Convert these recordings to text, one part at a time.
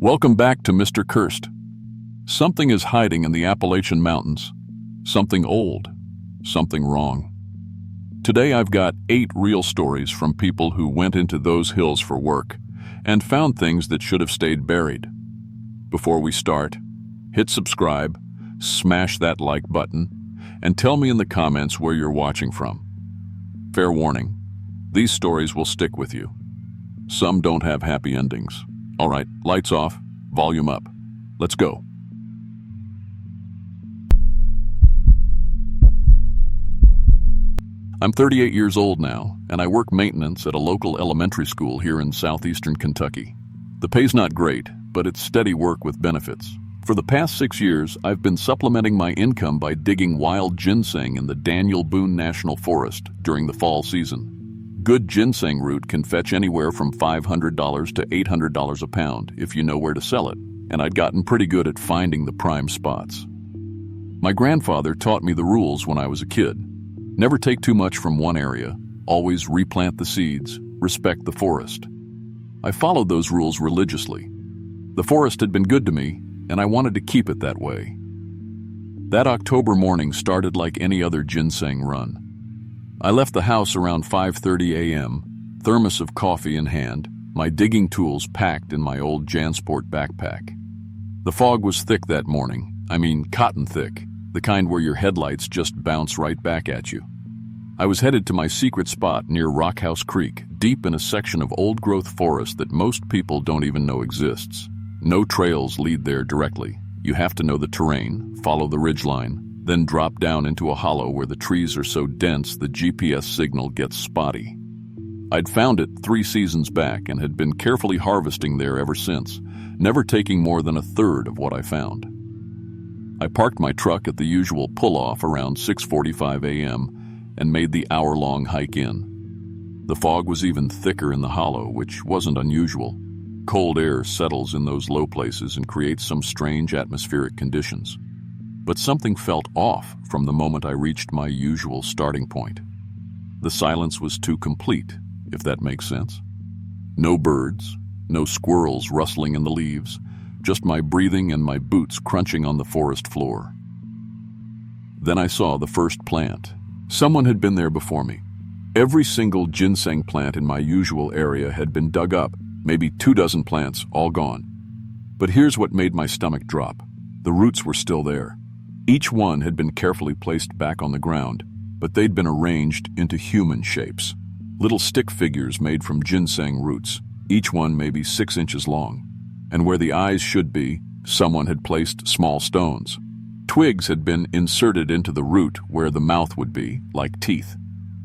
Welcome back to Mr. Cursed. Something is hiding in the Appalachian Mountains. Something old. Something wrong. Today I've got 8 real stories from people who went into those hills for work and found things that should have stayed buried. Before we start, hit subscribe, smash that like button, and tell me in the comments where you're watching from. Fair warning, these stories will stick with you. Some don't have happy endings. All right, lights off, volume up. Let's go. I'm 38 years old now, and I work maintenance at a local elementary school here in southeastern Kentucky. The pay's not great, but it's steady work with benefits. For the past 6 years, I've been supplementing my income by digging wild ginseng in the Daniel Boone National Forest during the fall season. Good ginseng root can fetch anywhere from $500 to $800 a pound if you know where to sell it, and I'd gotten pretty good at finding the prime spots. My grandfather taught me the rules when I was a kid. Never take too much from one area, always replant the seeds, respect the forest. I followed those rules religiously. The forest had been good to me, and I wanted to keep it that way. That October morning started like any other ginseng run. I left the house around 5:30 a.m., thermos of coffee in hand, my digging tools packed in my old JanSport backpack. The fog was thick that morning, cotton thick, the kind where your headlights just bounce right back at you. I was headed to my secret spot near Rockhouse Creek, deep in a section of old-growth forest that most people don't even know exists. No trails lead there directly. You have to know the terrain, follow the ridgeline, then drop down into a hollow where the trees are so dense the GPS signal gets spotty. I'd found it 3 seasons back and had been carefully harvesting there ever since, never taking more than 1/3 of what I found. I parked my truck at the usual pull-off around 6:45 a.m. and made the hour-long hike in. The fog was even thicker in the hollow, which wasn't unusual. Cold air settles in those low places and creates some strange atmospheric conditions. But something felt off from the moment I reached my usual starting point. The silence was too complete, if that makes sense. No birds, no squirrels rustling in the leaves, just my breathing and my boots crunching on the forest floor. Then I saw the first plant. Someone had been there before me. Every single ginseng plant in my usual area had been dug up, maybe 24 plants, all gone. But here's what made my stomach drop. The roots were still there. Each one had been carefully placed back on the ground, but they'd been arranged into human shapes. Little stick figures made from ginseng roots, each one maybe 6 inches long. And where the eyes should be, someone had placed small stones. Twigs had been inserted into the root where the mouth would be, like teeth.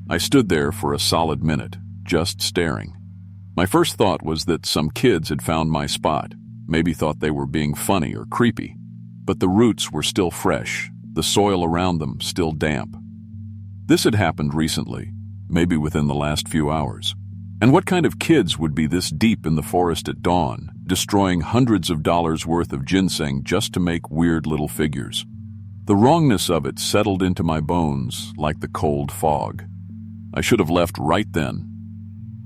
I stood there for a solid minute, just staring. My first thought was that some kids had found my spot, maybe thought they were being funny or creepy. But the roots were still fresh, the soil around them still damp. This had happened recently, maybe within the last few hours. And what kind of kids would be this deep in the forest at dawn, destroying hundreds of dollars worth of ginseng just to make weird little figures? The wrongness of it settled into my bones like the cold fog. I should have left right then.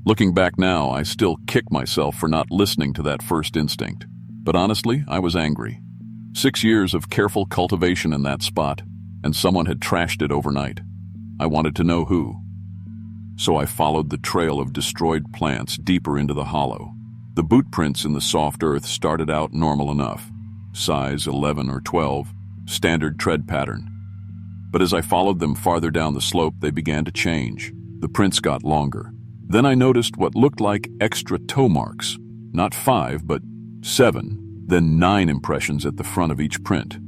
Looking back now, I still kick myself for not listening to that first instinct. But honestly, I was angry. 6 years of careful cultivation in that spot, and someone had trashed it overnight. I wanted to know who. So I followed the trail of destroyed plants deeper into the hollow. The boot prints in the soft earth started out normal enough. Size 11 or 12, standard tread pattern. But as I followed them farther down the slope, they began to change. The prints got longer. Then I noticed what looked like extra toe marks. Not 5, but 7. Then 9 impressions at the front of each print.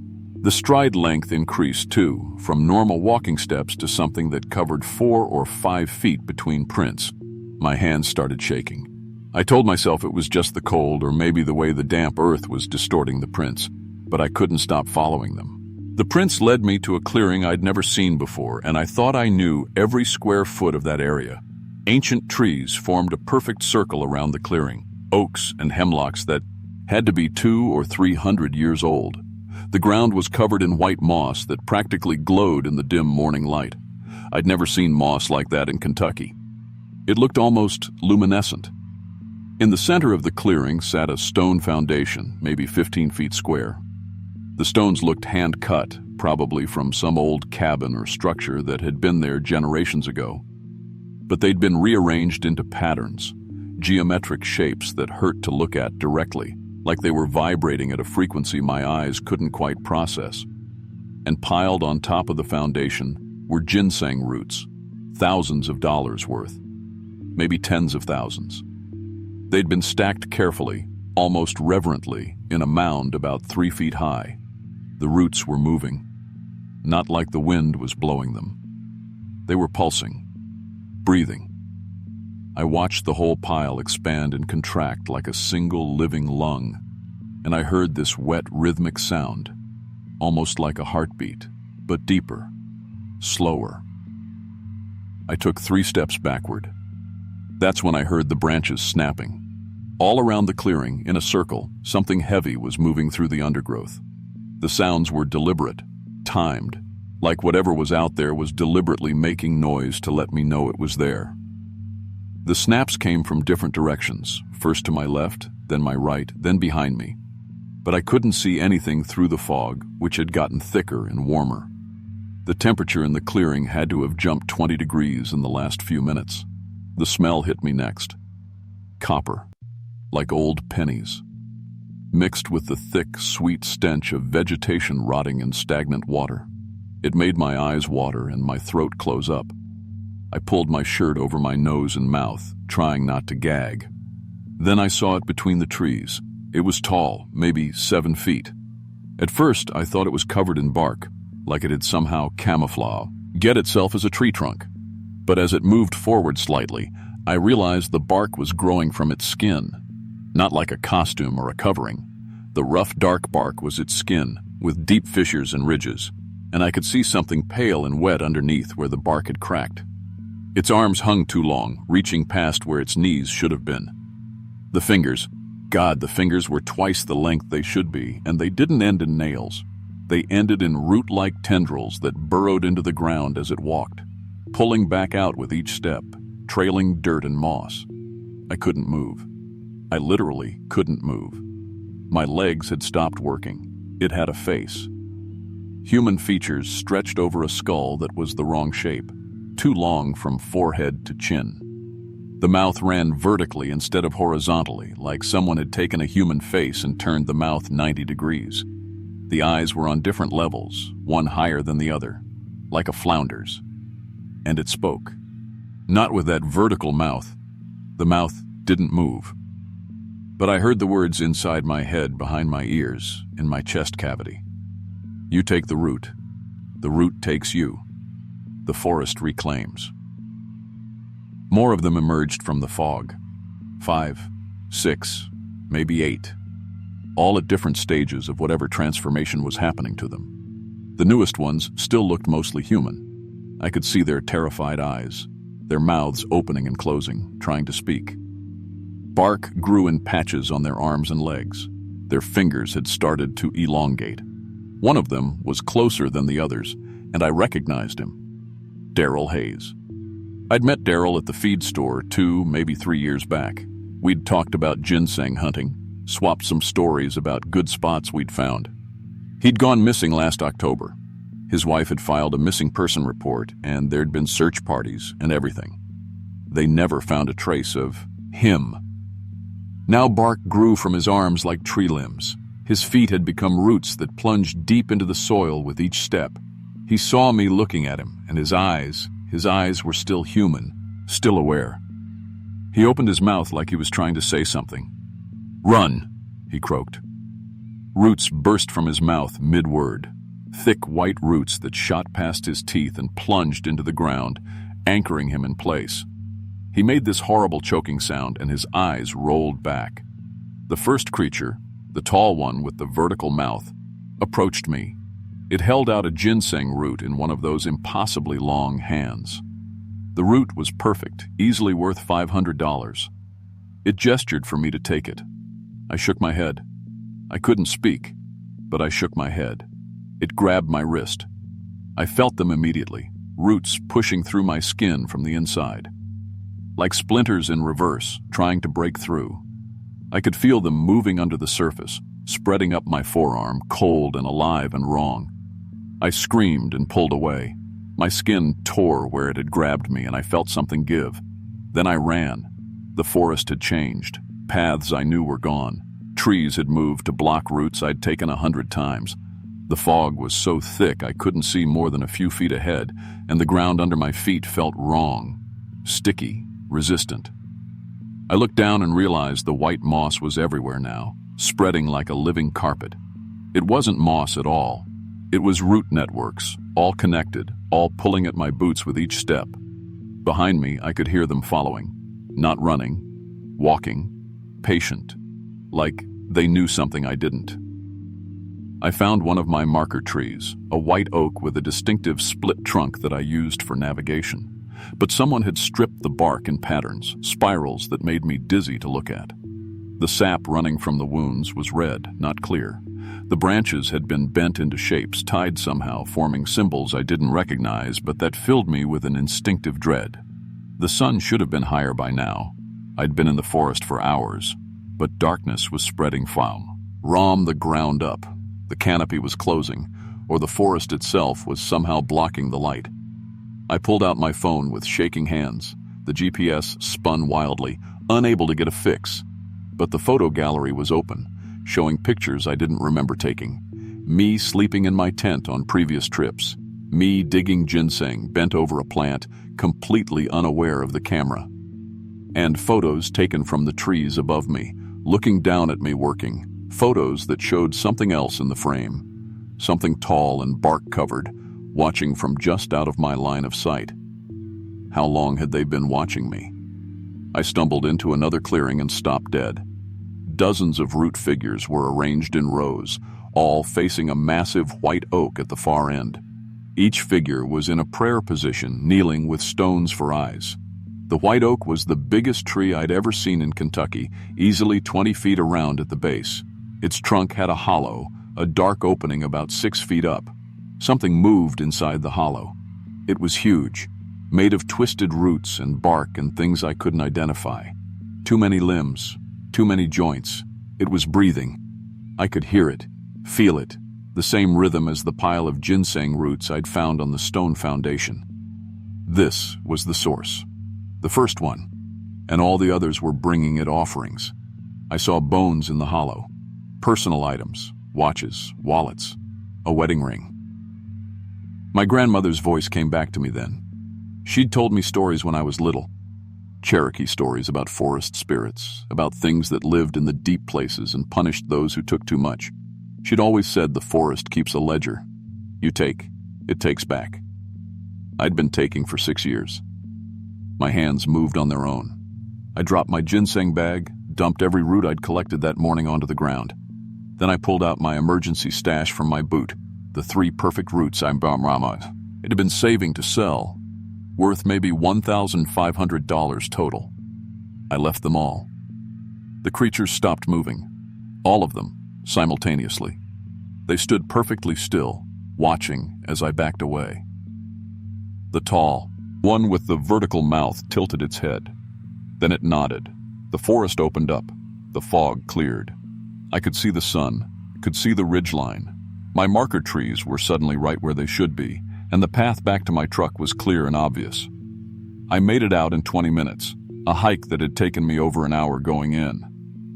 The stride length increased too, from normal walking steps to something that covered 4 or 5 feet between prints. My hands started shaking. I told myself it was just the cold or maybe the way the damp earth was distorting the prints, but I couldn't stop following them. The prints led me to a clearing I'd never seen before, and I thought I knew every square foot of that area. Ancient trees formed a perfect circle around the clearing, oaks and hemlocks that had to be 200 or 300 years old. The ground was covered in white moss that practically glowed in the dim morning light. I'd never seen moss like that in Kentucky. It looked almost luminescent. In the center of the clearing sat a stone foundation, maybe 15 feet square. The stones looked hand-cut, probably from some old cabin or structure that had been there generations ago. But they'd been rearranged into patterns, geometric shapes that hurt to look at directly, like they were vibrating at a frequency my eyes couldn't quite process. And piled on top of the foundation were ginseng roots, thousands of dollars worth, maybe tens of thousands. They'd been stacked carefully, almost reverently, in a mound about 3 feet high. The roots were moving, not like the wind was blowing them. They were pulsing, breathing. I watched the whole pile expand and contract like a single living lung, and I heard this wet, rhythmic sound, almost like a heartbeat, but deeper, slower. I took 3 steps backward. That's when I heard the branches snapping. All around the clearing, in a circle, something heavy was moving through the undergrowth. The sounds were deliberate, timed, like whatever was out there was deliberately making noise to let me know it was there. The snaps came from different directions, first to my left, then my right, then behind me. But I couldn't see anything through the fog, which had gotten thicker and warmer. The temperature in the clearing had to have jumped 20 degrees in the last few minutes. The smell hit me next. Copper, like old pennies, mixed with the thick, sweet stench of vegetation rotting in stagnant water. It made my eyes water and my throat close up. I pulled my shirt over my nose and mouth, trying not to gag. Then I saw it between the trees. It was tall, maybe 7 feet. At first, I thought it was covered in bark, like it had somehow get itself as a tree trunk. But as it moved forward slightly, I realized the bark was growing from its skin, not like a costume or a covering. The rough, dark bark was its skin, with deep fissures and ridges, and I could see something pale and wet underneath where the bark had cracked. Its arms hung too long, reaching past where its knees should have been. The fingers were twice the length they should be, and they didn't end in nails. They ended in root-like tendrils that burrowed into the ground as it walked, pulling back out with each step, trailing dirt and moss. I couldn't move. I literally couldn't move. My legs had stopped working. It had a face. Human features stretched over a skull that was the wrong shape, too long from forehead to chin. The mouth ran vertically instead of horizontally, like someone had taken a human face and turned the mouth 90 degrees. The eyes were on different levels, one higher than the other, like a flounder's. And it spoke. Not with that vertical mouth. The mouth didn't move. But I heard the words inside my head, behind my ears, in my chest cavity. You take the root. The root takes you. The forest reclaims. More of them emerged from the fog. 5, 6, maybe 8. All at different stages of whatever transformation was happening to them. The newest ones still looked mostly human. I could see their terrified eyes, their mouths opening and closing, trying to speak. Bark grew in patches on their arms and legs. Their fingers had started to elongate. One of them was closer than the others, and I recognized him. Daryl Hayes. I'd met Daryl at the feed store 2, maybe 3 years back. We'd talked about ginseng hunting, swapped some stories about good spots we'd found. He'd gone missing last October. His wife had filed a missing person report, and there'd been search parties and everything. They never found a trace of him. Now bark grew from his arms like tree limbs. His feet had become roots that plunged deep into the soil with each step. He saw me looking at him, and his eyes were still human, still aware. He opened his mouth like he was trying to say something. "Run," he croaked. Roots burst from his mouth mid-word, thick white roots that shot past his teeth and plunged into the ground, anchoring him in place. He made this horrible choking sound, and his eyes rolled back. The first creature, the tall one with the vertical mouth, approached me. It held out a ginseng root in one of those impossibly long hands. The root was perfect, easily worth $500. It gestured for me to take it. I shook my head. I couldn't speak, but I shook my head. It grabbed my wrist. I felt them immediately, roots pushing through my skin from the inside. Like splinters in reverse, trying to break through. I could feel them moving under the surface, spreading up my forearm, cold and alive and wrong. I screamed and pulled away. My skin tore where it had grabbed me, and I felt something give. Then I ran. The forest had changed. Paths I knew were gone. Trees had moved to block routes I'd taken 100 times. The fog was so thick I couldn't see more than a few feet ahead, and the ground under my feet felt wrong, sticky, resistant. I looked down and realized the white moss was everywhere now, spreading like a living carpet. It wasn't moss at all. It was root networks, all connected, all pulling at my boots with each step. Behind me, I could hear them following, not running, walking, patient, like they knew something I didn't. I found one of my marker trees, a white oak with a distinctive split trunk that I used for navigation. But someone had stripped the bark in patterns, spirals that made me dizzy to look at. The sap running from the wounds was red, not clear. The branches had been bent into shapes, tied somehow, forming symbols I didn't recognize, but that filled me with an instinctive dread. The sun should have been higher by now. I'd been in the forest for hours, but darkness was spreading from the ground up. The canopy was closing, or the forest itself was somehow blocking the light. I pulled out my phone with shaking hands. The GPS spun wildly, unable to get a fix. But the photo gallery was open, showing pictures I didn't remember taking. Me sleeping in my tent on previous trips. Me digging ginseng, bent over a plant, completely unaware of the camera. And photos taken from the trees above me, looking down at me working. Photos that showed something else in the frame. Something tall and bark-covered, watching from just out of my line of sight. How long had they been watching me? I stumbled into another clearing and stopped dead. Dozens of root figures were arranged in rows, all facing a massive white oak at the far end. Each figure was in a prayer position, kneeling with stones for eyes. The white oak was the biggest tree I'd ever seen in Kentucky, easily 20 feet around at the base. Its trunk had a hollow, a dark opening about 6 feet up. Something moved inside the hollow. It was huge, made of twisted roots and bark and things I couldn't identify. Too many limbs, too many joints. It was breathing. I could hear it, feel it, the same rhythm as the pile of ginseng roots I'd found on the stone foundation. This was the source, the first one, and all the others were bringing it offerings. I saw bones in the hollow, personal items, watches, wallets, a wedding ring. My grandmother's voice came back to me then. She'd told me stories when I was little. Cherokee stories about forest spirits, about things that lived in the deep places and punished those who took too much. She'd always said the forest keeps a ledger. You take, it takes back. I'd been taking for 6 years. My hands moved on their own. I dropped my ginseng bag, dumped every root I'd collected that morning onto the ground. Then I pulled out my emergency stash from my boot, the 3 perfect roots it had been saving to sell, worth maybe $1,500 total. I left them all. The creatures stopped moving, all of them, simultaneously. They stood perfectly still, watching as I backed away. The tall, one with the vertical mouth tilted its head. Then it nodded. The forest opened up. The fog cleared. I could see the sun, could see the ridgeline. My marker trees were suddenly right where they should be, and the path back to my truck was clear and obvious. I made it out in 20 minutes, a hike that had taken me over an hour going in.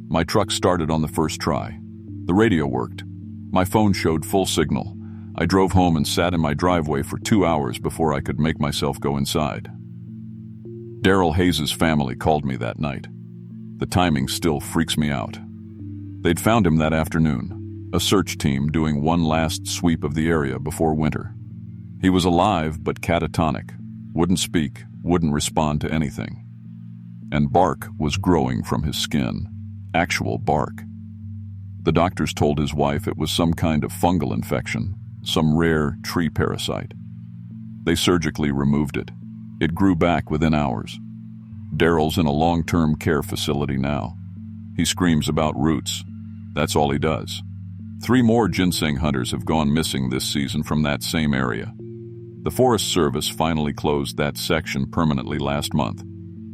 My truck started on the first try. The radio worked. My phone showed full signal. I drove home and sat in my driveway for 2 hours before I could make myself go inside. Daryl Hayes' family called me that night. The timing still freaks me out. They'd found him that afternoon, a search team doing one last sweep of the area before winter. He was alive but catatonic, wouldn't speak, wouldn't respond to anything. And bark was growing from his skin, actual bark. The doctors told his wife it was some kind of fungal infection, some rare tree parasite. They surgically removed it. It grew back within hours. Daryl's in a long-term care facility now. He screams about roots. That's all he does. 3 more ginseng hunters have gone missing this season from that same area. The Forest Service finally closed that section permanently last month.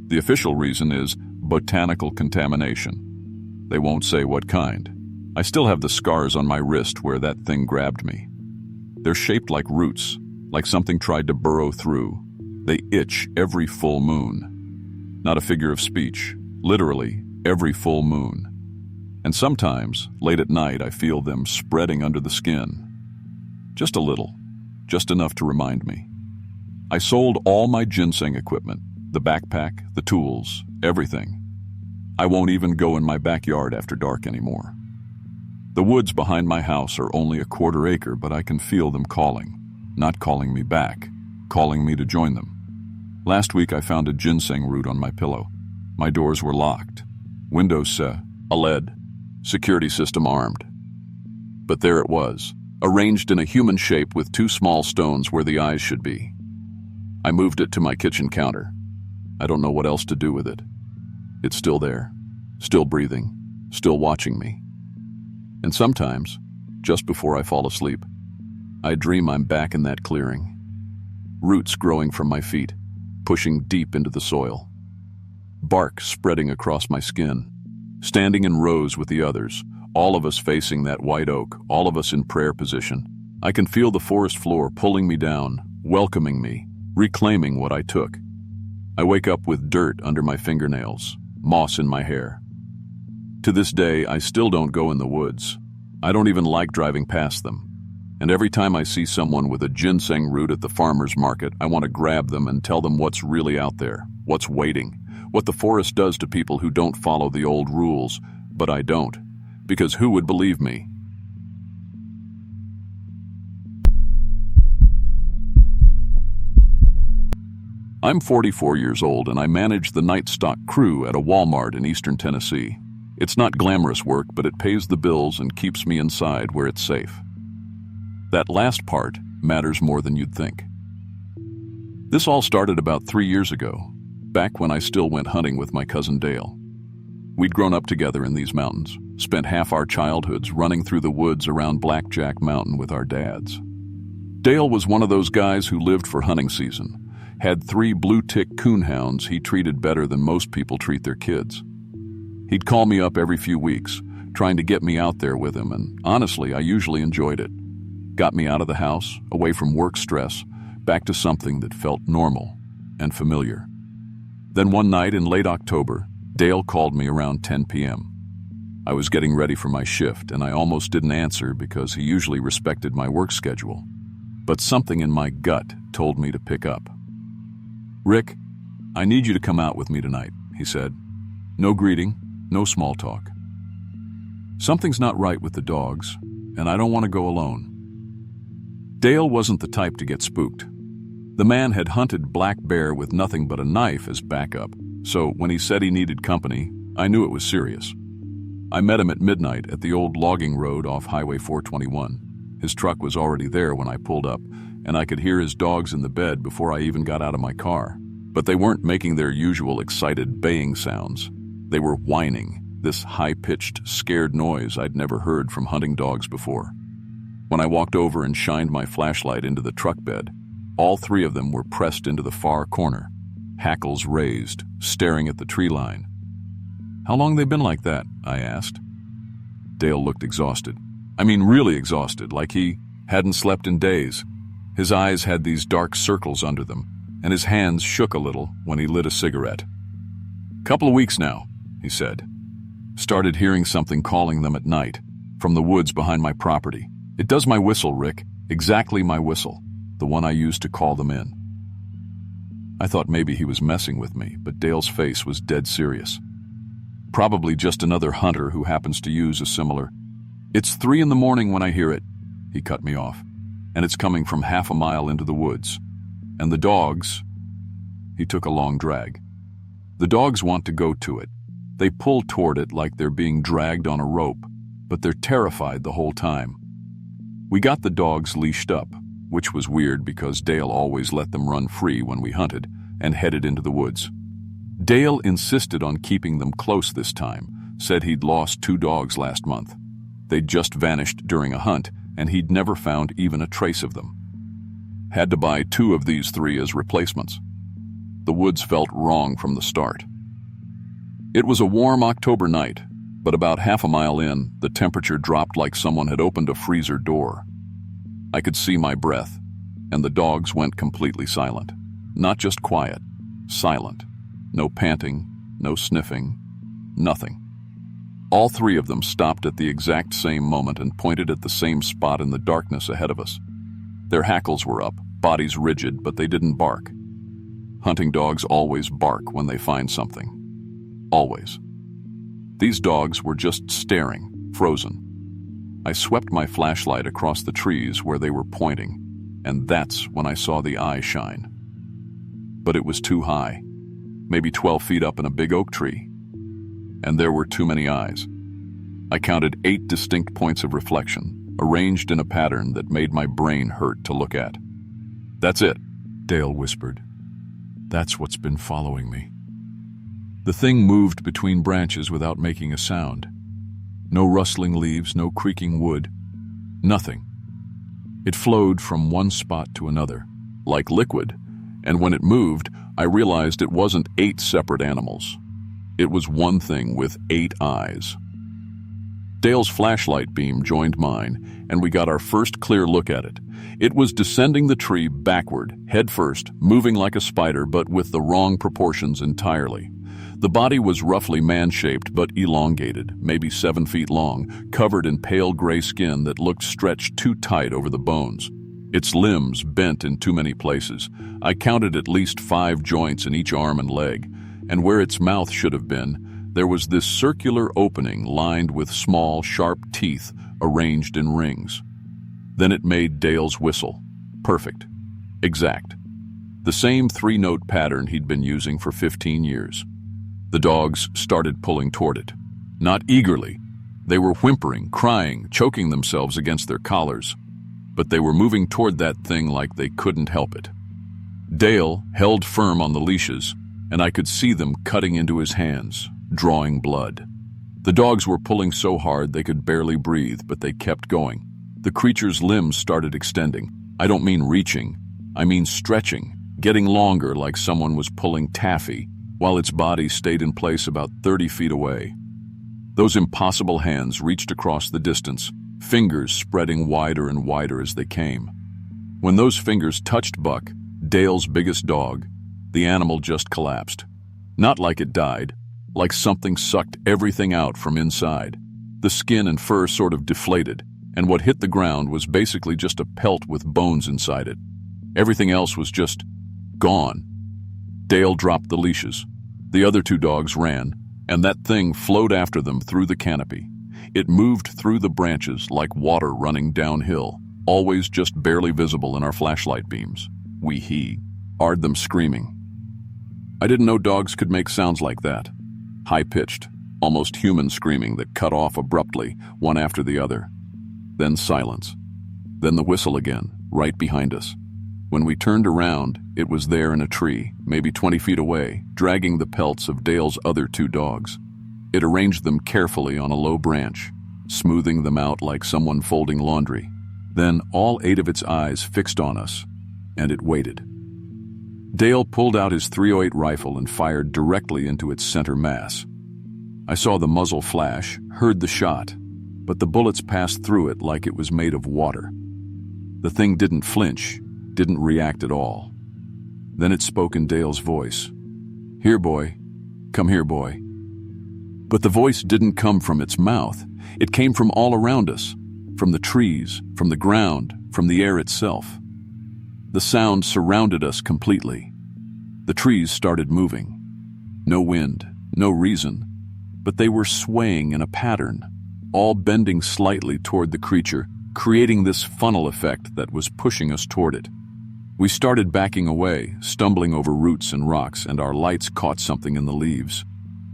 The official reason is botanical contamination. They won't say what kind. I still have the scars on my wrist where that thing grabbed me. They're shaped like roots, like something tried to burrow through. They itch every full moon. Not a figure of speech, literally every full moon. And sometimes, late at night, I feel them spreading under the skin. Just a little, just enough to remind me. I sold all my ginseng equipment, the backpack, the tools, everything. I won't even go in my backyard after dark anymore. The woods behind my house are only a quarter acre, but I can feel them calling. Not calling me back, calling me to join them. Last week I found a ginseng root on my pillow. My doors were locked. Windows a lead. Security system armed. But there it was, arranged in a human shape with two small stones where the eyes should be. I moved it to my kitchen counter. I don't know what else to do with it. It's still there, still breathing, still watching me. And sometimes, just before I fall asleep, I dream I'm back in that clearing. Roots growing from my feet, pushing deep into the soil. Bark spreading across my skin. Standing in rows with the others, all of us facing that white oak, all of us in prayer position. I can feel the forest floor pulling me down, welcoming me, reclaiming what I took. I wake up with dirt under my fingernails, moss in my hair. To this day, I still don't go in the woods. I don't even like driving past them. And every time I see someone with a ginseng root at the farmer's market, I want to grab them and tell them what's really out there, what's waiting, what the forest does to people who don't follow the old rules. But I don't, because who would believe me? I'm 44 years old and I manage the night stock crew at a Walmart in eastern Tennessee. It's not glamorous work, but it pays the bills and keeps me inside where it's safe. That last part matters more than you'd think. This all started about 3 years ago, back when I still went hunting with my cousin Dale. We'd grown up together in these mountains, spent half our childhoods running through the woods around Blackjack Mountain with our dads. Dale was one of those guys who lived for hunting season, had 3 blue-tick coonhounds he treated better than most people treat their kids. He'd call me up every few weeks, trying to get me out there with him, and honestly, I usually enjoyed it. Got me out of the house, away from work stress, back to something that felt normal and familiar. Then one night in late October, Dale called me around 10 p.m. I was getting ready for my shift, and I almost didn't answer because he usually respected my work schedule. But something in my gut told me to pick up. "Rick, I need you to come out with me tonight," he said. "No greeting, no small talk. Something's not right with the dogs, and I don't want to go alone." Dale wasn't the type to get spooked. The man had hunted black bear with nothing but a knife as backup, so when he said he needed company, I knew it was serious. I met him at midnight at the old logging road off Highway 421. His truck was already there when I pulled up, and I could hear his dogs in the bed before I even got out of my car. But they weren't making their usual excited baying sounds. They were whining, this high-pitched, scared noise I'd never heard from hunting dogs before. When I walked over and shined my flashlight into the truck bed, all 3 of them were pressed into the far corner, hackles raised, staring at the tree line. "How long they been like that?" I asked. Dale looked exhausted. I mean really exhausted, like he hadn't slept in days. His eyes had these dark circles under them, and his hands shook a little when he lit a cigarette. "Couple of weeks now," he said. "Started hearing something calling them at night, from the woods behind my property. It does my whistle, Rick, exactly my whistle, the one I used to call them in." I thought maybe he was messing with me, but Dale's face was dead serious. "Probably just another hunter who happens to use a similar..." "It's 3 in the morning when I hear it," he cut me off, "and it's coming from half a mile into the woods. And the dogs..." He took a long drag. "The dogs want to go to it. They pull toward it like they're being dragged on a rope, but they're terrified the whole time. We got the dogs leashed up, which was weird because Dale always let them run free when we hunted, and headed into the woods. Dale insisted on keeping them close this time, said he'd lost 2 dogs last month. They'd just vanished during a hunt, and he'd never found even a trace of them. Had to buy 2 of these 3 as replacements. The woods felt wrong from the start. It was a warm October night. But about half a mile in, the temperature dropped like someone had opened a freezer door. I could see my breath, and the dogs went completely silent. Not just quiet, silent. No panting, no sniffing, nothing. All three of them stopped at the exact same moment and pointed at the same spot in the darkness ahead of us. Their hackles were up, bodies rigid, but they didn't bark. Hunting dogs always bark when they find something. Always. These dogs were just staring, frozen. I swept my flashlight across the trees where they were pointing, and that's when I saw the eye shine. But it was too high, maybe 12 feet up in a big oak tree. And there were too many eyes. I counted 8 distinct points of reflection, arranged in a pattern that made my brain hurt to look at. "That's it," Dale whispered. "That's what's been following me." The thing moved between branches without making a sound. No rustling leaves, no creaking wood. Nothing. It flowed from one spot to another, like liquid, and when it moved, I realized it wasn't 8 separate animals. It was one thing with 8 eyes. Dale's flashlight beam joined mine, and we got our first clear look at it. It was descending the tree backward, head first, moving like a spider, but with the wrong proportions entirely. The body was roughly man-shaped but elongated, maybe 7 feet long, covered in pale gray skin that looked stretched too tight over the bones. Its limbs bent in too many places. I counted at least 5 joints in each arm and leg, and where its mouth should have been, there was this circular opening lined with small, sharp teeth arranged in rings. Then it made Dale's whistle. Perfect. Exact. The same 3-note pattern he'd been using for 15 years. The dogs started pulling toward it. Not eagerly. They were whimpering, crying, choking themselves against their collars. But they were moving toward that thing like they couldn't help it. Dale held firm on the leashes, and I could see them cutting into his hands, drawing blood. The dogs were pulling so hard they could barely breathe, but they kept going. The creature's limbs started extending. I don't mean reaching. I mean stretching, getting longer like someone was pulling taffy, while its body stayed in place about 30 feet away. Those impossible hands reached across the distance, fingers spreading wider and wider as they came. When those fingers touched Buck, Dale's biggest dog, the animal just collapsed. Not like it died, like something sucked everything out from inside. The skin and fur sort of deflated, and what hit the ground was basically just a pelt with bones inside it. Everything else was just gone. Dale dropped the leashes. The other 2 dogs ran, and that thing flowed after them through the canopy. It moved through the branches like water running downhill, always just barely visible in our flashlight beams. We heard them screaming. I didn't know dogs could make sounds like that. High-pitched, almost human screaming that cut off abruptly, one after the other. Then silence. Then the whistle again, right behind us. When we turned around, it was there in a tree, maybe 20 feet away, dragging the pelts of Dale's other 2 dogs. It arranged them carefully on a low branch, smoothing them out like someone folding laundry. Then all 8 of its eyes fixed on us, and it waited. Dale pulled out his .308 rifle and fired directly into its center mass. I saw the muzzle flash, heard the shot, but the bullets passed through it like it was made of water. The thing didn't flinch, didn't react at all. Then it spoke in Dale's voice. "Here, boy. Come here, boy." But the voice didn't come from its mouth. It came from all around us, from the trees, from the ground, from the air itself. The sound surrounded us completely. The trees started moving. No wind, no reason, but they were swaying in a pattern, all bending slightly toward the creature, creating this funnel effect that was pushing us toward it. We started backing away, stumbling over roots and rocks, and our lights caught something in the leaves.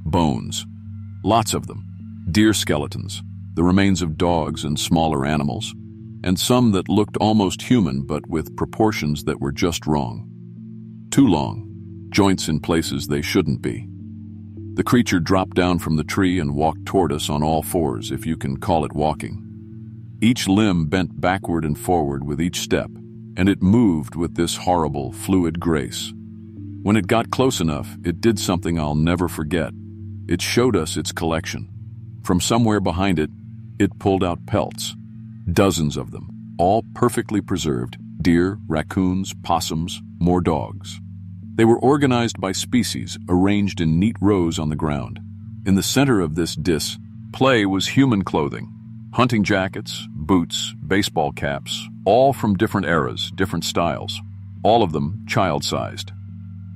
Bones. Lots of them. Deer skeletons, the remains of dogs and smaller animals, and some that looked almost human but with proportions that were just wrong. Too long, joints in places they shouldn't be. The creature dropped down from the tree and walked toward us on all 4s, if you can call it walking. Each limb bent backward and forward with each step, and it moved with this horrible, fluid grace. When it got close enough, it did something I'll never forget. It showed us its collection. From somewhere behind it, it pulled out pelts. Dozens of them, all perfectly preserved: deer, raccoons, possums, more dogs. They were organized by species, arranged in neat rows on the ground. In the center of this display was human clothing: hunting jackets, boots, baseball caps, all from different eras, different styles, all of them child-sized.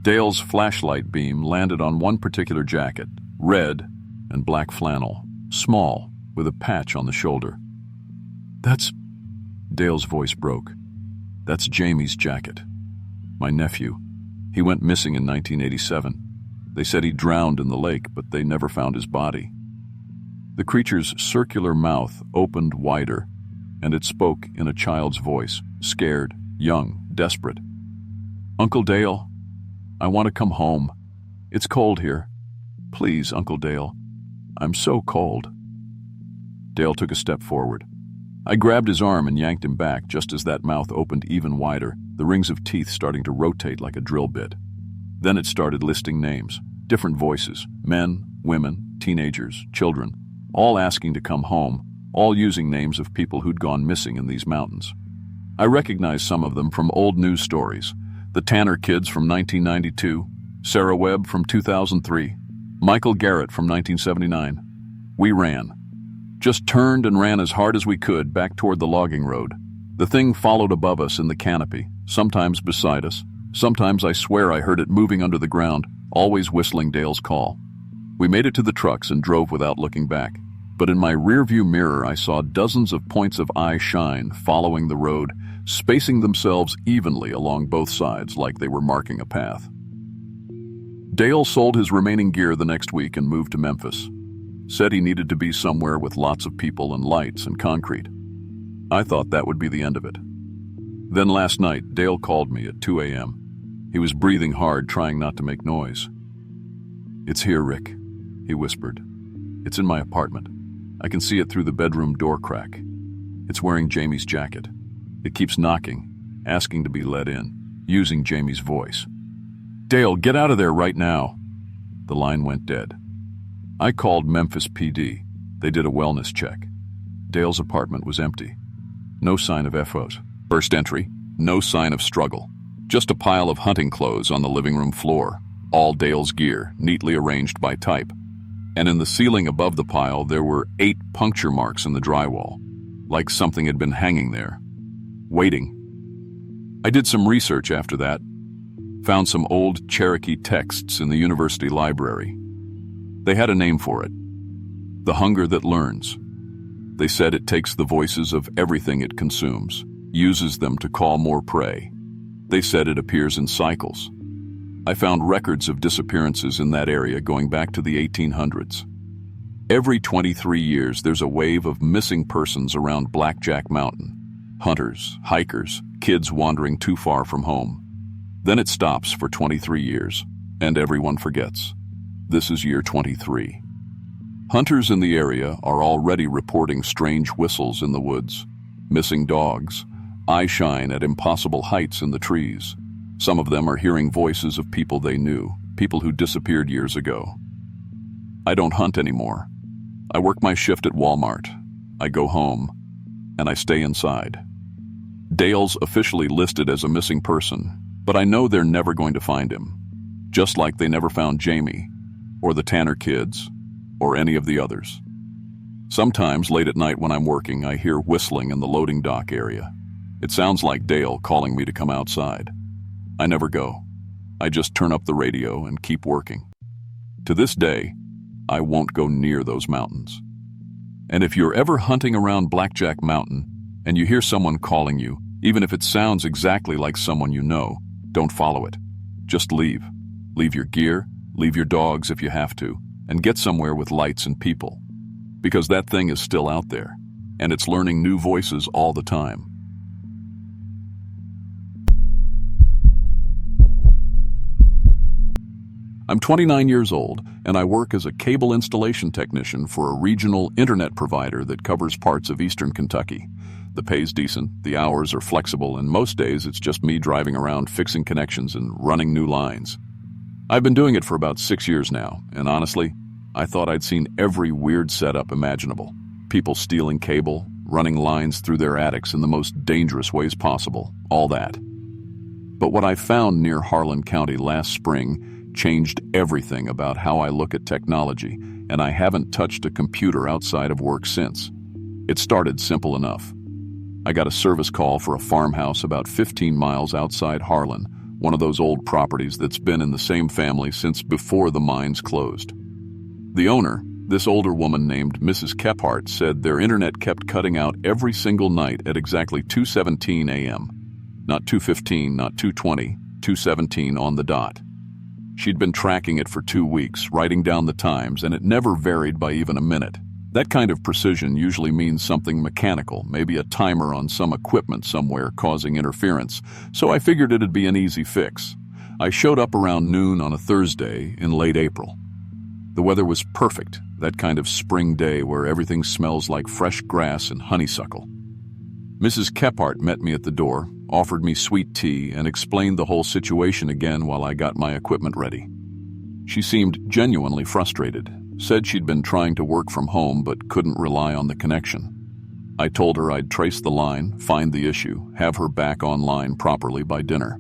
Dale's flashlight beam landed on one particular jacket, red and black flannel, small, with a patch on the shoulder. "That's..." Dale's voice broke. "That's Jamie's jacket. My nephew. He went missing in 1987. They said he drowned in the lake, but they never found his body." The creature's circular mouth opened wider, and it spoke in a child's voice, scared, young, desperate. "Uncle Dale, I want to come home. It's cold here. Please, Uncle Dale. I'm so cold." Dale took a step forward. I grabbed his arm and yanked him back just as that mouth opened even wider, the rings of teeth starting to rotate like a drill bit. Then it started listing names, different voices, men, women, teenagers, children, all asking to come home, all using names of people who'd gone missing in these mountains. I recognized some of them from old news stories: the Tanner kids from 1992, Sarah Webb from 2003, Michael Garrett from 1979. We ran. Just turned and ran as hard as we could back toward the logging road. The thing followed above us in the canopy, sometimes beside us. Sometimes I swear I heard it moving under the ground, always whistling Dale's call. We made it to the trucks and drove without looking back. But in my rearview mirror, I saw dozens of points of eye shine following the road, spacing themselves evenly along both sides like they were marking a path. Dale sold his remaining gear the next week and moved to Memphis. Said he needed to be somewhere with lots of people and lights and concrete. I thought that would be the end of it. Then last night, Dale called me at 2 a.m. He was breathing hard, trying not to make noise. "It's here, Rick," he whispered. "It's in my apartment. I can see it through the bedroom door crack. It's wearing Jamie's jacket. It keeps knocking, asking to be let in, using Jamie's voice. Dale, get out of there right now." The line went dead. I called Memphis PD. They did a wellness check. Dale's apartment was empty. No sign of FOs. First entry, no sign of struggle. Just a pile of hunting clothes on the living room floor, all Dale's gear, neatly arranged by type. And in the ceiling above the pile, there were 8 puncture marks in the drywall, like something had been hanging there, waiting. I did some research after that, found some old Cherokee texts in the university library. They had a name for it: the hunger that learns. They said it takes the voices of everything it consumes, uses them to call more prey. They said it appears in cycles. I found records of disappearances in that area going back to the 1800s. Every 23 years, there's a wave of missing persons around Blackjack Mountain. Hunters, hikers, kids wandering too far from home. Then it stops for 23 years, and everyone forgets. This is year 23. Hunters in the area are already reporting strange whistles in the woods, missing dogs, eye shine at impossible heights in the trees. Some of them are hearing voices of people they knew, people who disappeared years ago. I don't hunt anymore. I work my shift at Walmart. I go home, and I stay inside. Dale's officially listed as a missing person, but I know they're never going to find him, just like they never found Jamie, or the Tanner kids, or any of the others. Sometimes late at night when I'm working, I hear whistling in the loading dock area. It sounds like Dale calling me to come outside. I never go. I just turn up the radio and keep working. To this day, I won't go near those mountains. And if you're ever hunting around Blackjack Mountain and you hear someone calling you, even if it sounds exactly like someone you know, don't follow it. Just leave. Leave your gear, leave your dogs if you have to, and get somewhere with lights and people. Because that thing is still out there, and it's learning new voices all the time. I'm 29 years old, and I work as a cable installation technician for a regional internet provider that covers parts of eastern Kentucky. The pay's decent, the hours are flexible, and most days it's just me driving around fixing connections and running new lines. I've been doing it for about 6 years now, and honestly, I thought I'd seen every weird setup imaginable. People stealing cable, running lines through their attics in the most dangerous ways possible, all that. But what I found near Harlan County last spring changed everything about how I look at technology, and I haven't touched a computer outside of work since. It started simple enough. I got a service call for a farmhouse about 15 miles outside Harlan, one of those old properties that's been in the same family since before the mines closed. The owner, this older woman named Mrs. Kephart, said their internet kept cutting out every single night at exactly 2:17 a.m. Not 2:15, not 2:20, 2:17 on the dot. She'd been tracking it for 2 weeks, writing down the times, and it never varied by even a minute. That kind of precision usually means something mechanical, maybe a timer on some equipment somewhere causing interference, so I figured it'd be an easy fix. I showed up around noon on a Thursday in late April. The weather was perfect, that kind of spring day where everything smells like fresh grass and honeysuckle. Mrs. Kephart met me at the door, offered me sweet tea, and explained the whole situation again while I got my equipment ready. She seemed genuinely frustrated, said she'd been trying to work from home but couldn't rely on the connection. I told her I'd trace the line, find the issue, have her back online properly by dinner.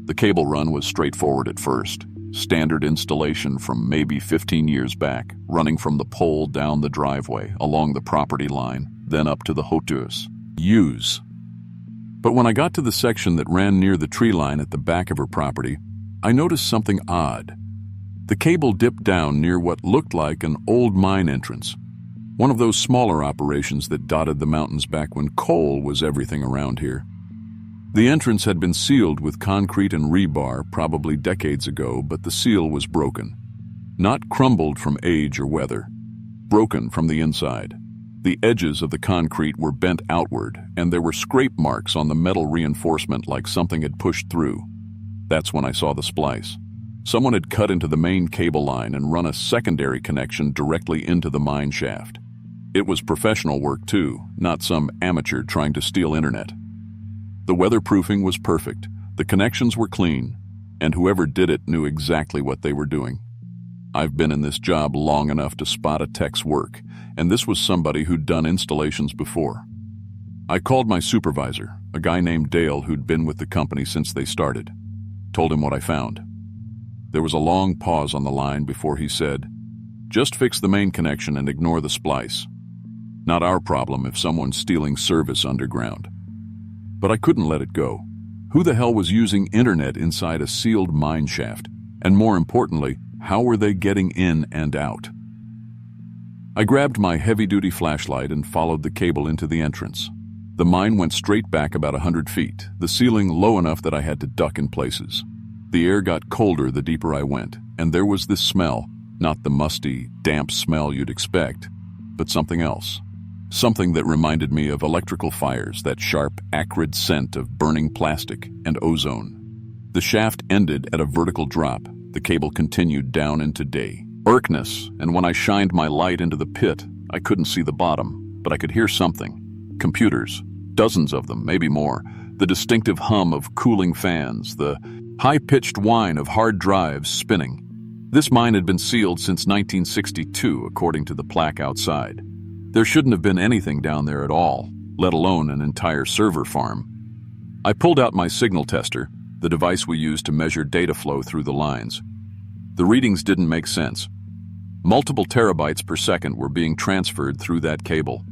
The cable run was straightforward at first. Standard installation from maybe 15 years back, running from the pole down the driveway, along the property line, then up to the hauteurs. Use. But when I got to the section that ran near the tree line at the back of her property, I noticed something odd. The cable dipped down near what looked like an old mine entrance, one of those smaller operations that dotted the mountains back when coal was everything around here. The entrance had been sealed with concrete and rebar probably decades ago, but the seal was broken. Not crumbled from age or weather, broken from the inside. The edges of the concrete were bent outward, and there were scrape marks on the metal reinforcement like something had pushed through. That's when I saw the splice. Someone had cut into the main cable line and run a secondary connection directly into the mine shaft. It was professional work too, not some amateur trying to steal internet. The weatherproofing was perfect, the connections were clean, and whoever did it knew exactly what they were doing. I've been in this job long enough to spot a tech's work, and this was somebody who'd done installations before. I called my supervisor, a guy named Dale who'd been with the company since they started. Told him what I found. There was a long pause on the line before he said, "Just fix the main connection and ignore the splice. Not our problem if someone's stealing service underground." But I couldn't let it go. Who the hell was using internet inside a sealed mine shaft? And more importantly, how were they getting in and out? I grabbed my heavy-duty flashlight and followed the cable into the entrance. The mine went straight back about 100 feet, the ceiling low enough that I had to duck in places. The air got colder the deeper I went, and there was this smell, not the musty, damp smell you'd expect, but something else. Something that reminded me of electrical fires, that sharp, acrid scent of burning plastic and ozone. The shaft ended at a vertical drop. The cable continued down into day. Darkness, and when I shined my light into the pit, I couldn't see the bottom, but I could hear something. Computers, dozens of them, maybe more. The distinctive hum of cooling fans, the high-pitched whine of hard drives spinning. This mine had been sealed since 1962, according to the plaque outside. There shouldn't have been anything down there at all, let alone an entire server farm. I pulled out my signal tester, the device we use to measure data flow through the lines. The readings didn't make sense. Multiple terabytes per second were being transferred through that cable.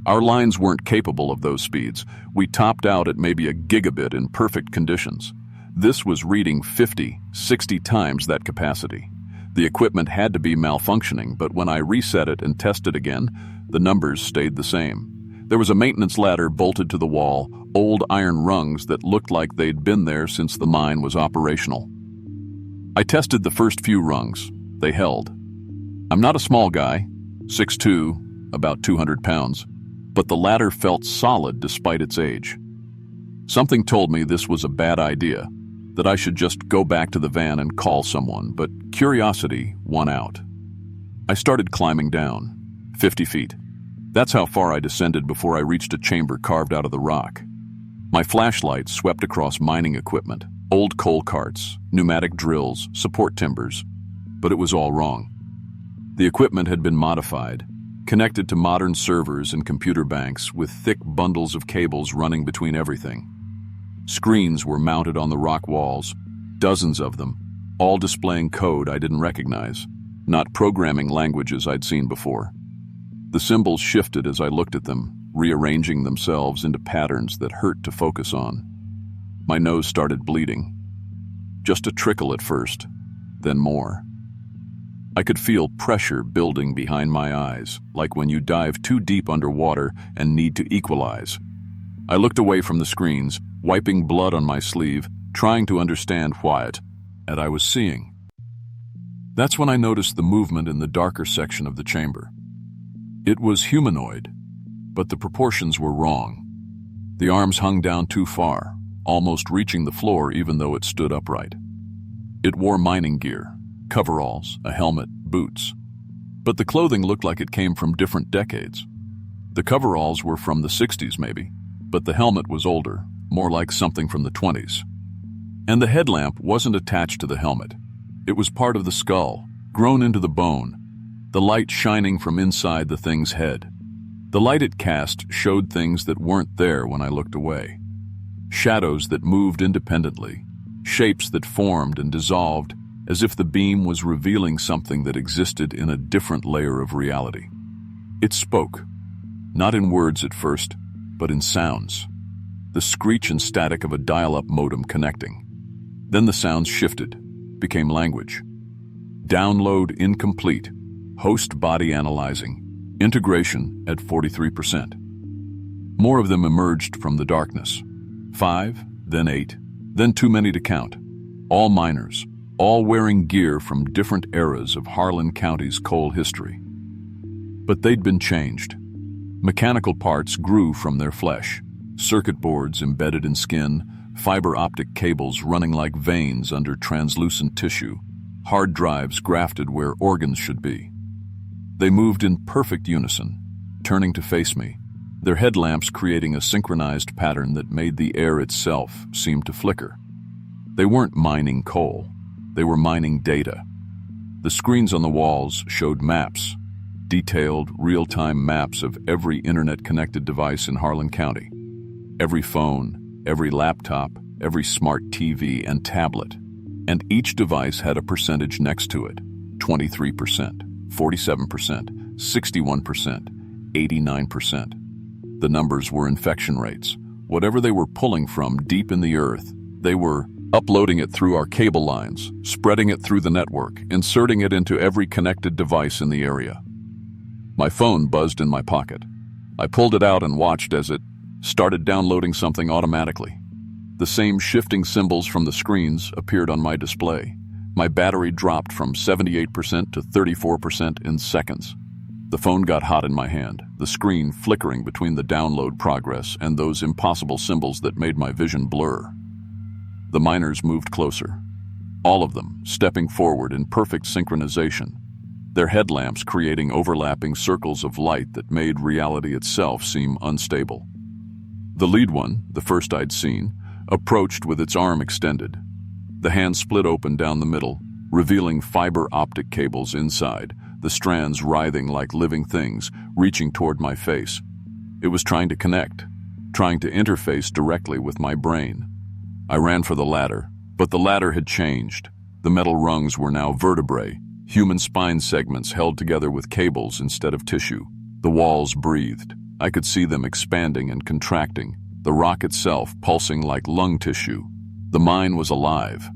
Our lines weren't capable of those speeds. We topped out at maybe a gigabit in perfect conditions. This was reading 50, 60 times that capacity. The equipment had to be malfunctioning, but when I reset it and tested again, the numbers stayed the same. There was a maintenance ladder bolted to the wall, old iron rungs that looked like they'd been there since the mine was operational. I tested the first few rungs. They held. I'm not a small guy, 6'2", about 200 pounds, but the ladder felt solid despite its age. Something told me this was a bad idea, that I should just go back to the van and call someone, but curiosity won out. I started climbing down, 50 feet. That's how far I descended before I reached a chamber carved out of the rock. My flashlight swept across mining equipment, old coal carts, pneumatic drills, support timbers, but it was all wrong. The equipment had been modified, connected to modern servers and computer banks with thick bundles of cables running between everything. Screens were mounted on the rock walls, dozens of them, all displaying code I didn't recognize, not programming languages I'd seen before. The symbols shifted as I looked at them, rearranging themselves into patterns that hurt to focus on. My nose started bleeding. Just a trickle at first, then more. I could feel pressure building behind my eyes, like when you dive too deep underwater and need to equalize. I looked away from the screens, wiping blood on my sleeve, trying to understand what I was seeing. That's when I noticed the movement in the darker section of the chamber. It was humanoid, but the proportions were wrong. The arms hung down too far, almost reaching the floor even though it stood upright. It wore mining gear, coveralls, a helmet, boots. But the clothing looked like it came from different decades. The coveralls were from the 60s maybe, but the helmet was older, more like something from the 20s. And the headlamp wasn't attached to the helmet. It was part of the skull, grown into the bone, the light shining from inside the thing's head. The light it cast showed things that weren't there when I looked away. Shadows that moved independently, shapes that formed and dissolved as if the beam was revealing something that existed in a different layer of reality. It spoke, not in words at first, but in sounds. The screech and static of a dial-up modem connecting. Then the sounds shifted, became language. Download incomplete, host body analyzing, integration at 43%. More of them emerged from the darkness. 5, then 8, then too many to count. All miners, all wearing gear from different eras of Harlan County's coal history. But they'd been changed. Mechanical parts grew from their flesh, circuit boards embedded in skin, fiber optic cables running like veins under translucent tissue, hard drives grafted where organs should be. They moved in perfect unison, turning to face me, their headlamps creating a synchronized pattern that made the air itself seem to flicker. They weren't mining coal. They were mining data. The screens on the walls showed maps, detailed, real-time maps of every internet-connected device in Harlan County. Every phone, every laptop, every smart TV and tablet. And each device had a percentage next to it. 23%, 47%, 61%, 89%. The numbers were infection rates. Whatever they were pulling from deep in the earth, they were uploading it through our cable lines, spreading it through the network, inserting it into every connected device in the area. My phone buzzed in my pocket. I pulled it out and watched as it started downloading something automatically. The same shifting symbols from the screens appeared on my display. My battery dropped from 78% to 34% in seconds. The phone got hot in my hand, the screen flickering between the download progress and those impossible symbols that made my vision blur. The miners moved closer, all of them stepping forward in perfect synchronization, their headlamps creating overlapping circles of light that made reality itself seem unstable. The lead one, the first I'd seen, approached with its arm extended. The hand split open down the middle, revealing fiber optic cables inside, the strands writhing like living things, reaching toward my face. It was trying to connect, trying to interface directly with my brain. I ran for the ladder, but the ladder had changed. The metal rungs were now vertebrae, human spine segments held together with cables instead of tissue. The walls breathed. I could see them expanding and contracting, the rock itself pulsing like lung tissue. The mine was alive.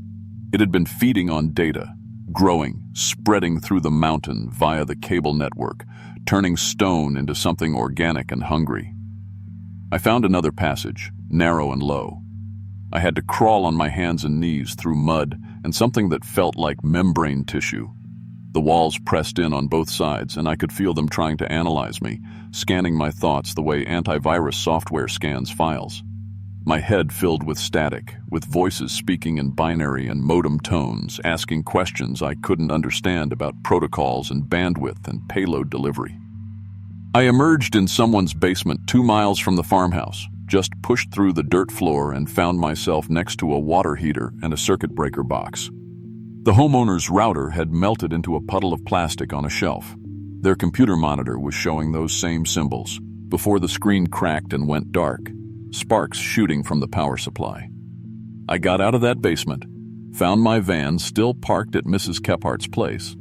It had been feeding on data, growing, spreading through the mountain via the cable network, turning stone into something organic and hungry. I found another passage, narrow and low. I had to crawl on my hands and knees through mud and something that felt like membrane tissue. The walls pressed in on both sides, and I could feel them trying to analyze me, scanning my thoughts the way antivirus software scans files. My head filled with static, with voices speaking in binary and modem tones, asking questions I couldn't understand about protocols and bandwidth and payload delivery. I emerged in someone's basement 2 miles from the farmhouse, just pushed through the dirt floor and found myself next to a water heater and a circuit breaker box. The homeowner's router had melted into a puddle of plastic on a shelf. Their computer monitor was showing those same symbols before the screen cracked and went dark, sparks shooting from the power supply. I got out of that basement, found my van still parked at Mrs. Kephardt's place,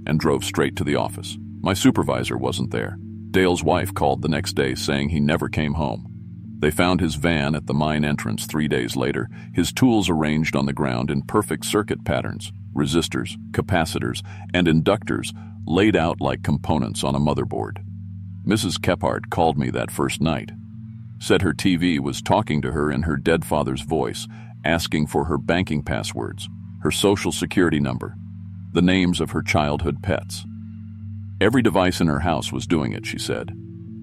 and drove straight to the office. My supervisor wasn't there. Dale's wife called the next day saying he never came home. They found his van at the mine entrance 3 days later, his tools arranged on the ground in perfect circuit patterns, resistors, capacitors, and inductors laid out like components on a motherboard. Mrs. Kephardt called me that first night, said her TV was talking to her in her dead father's voice, asking for her banking passwords, her social security number, the names of her childhood pets. Every device in her house was doing it, she said.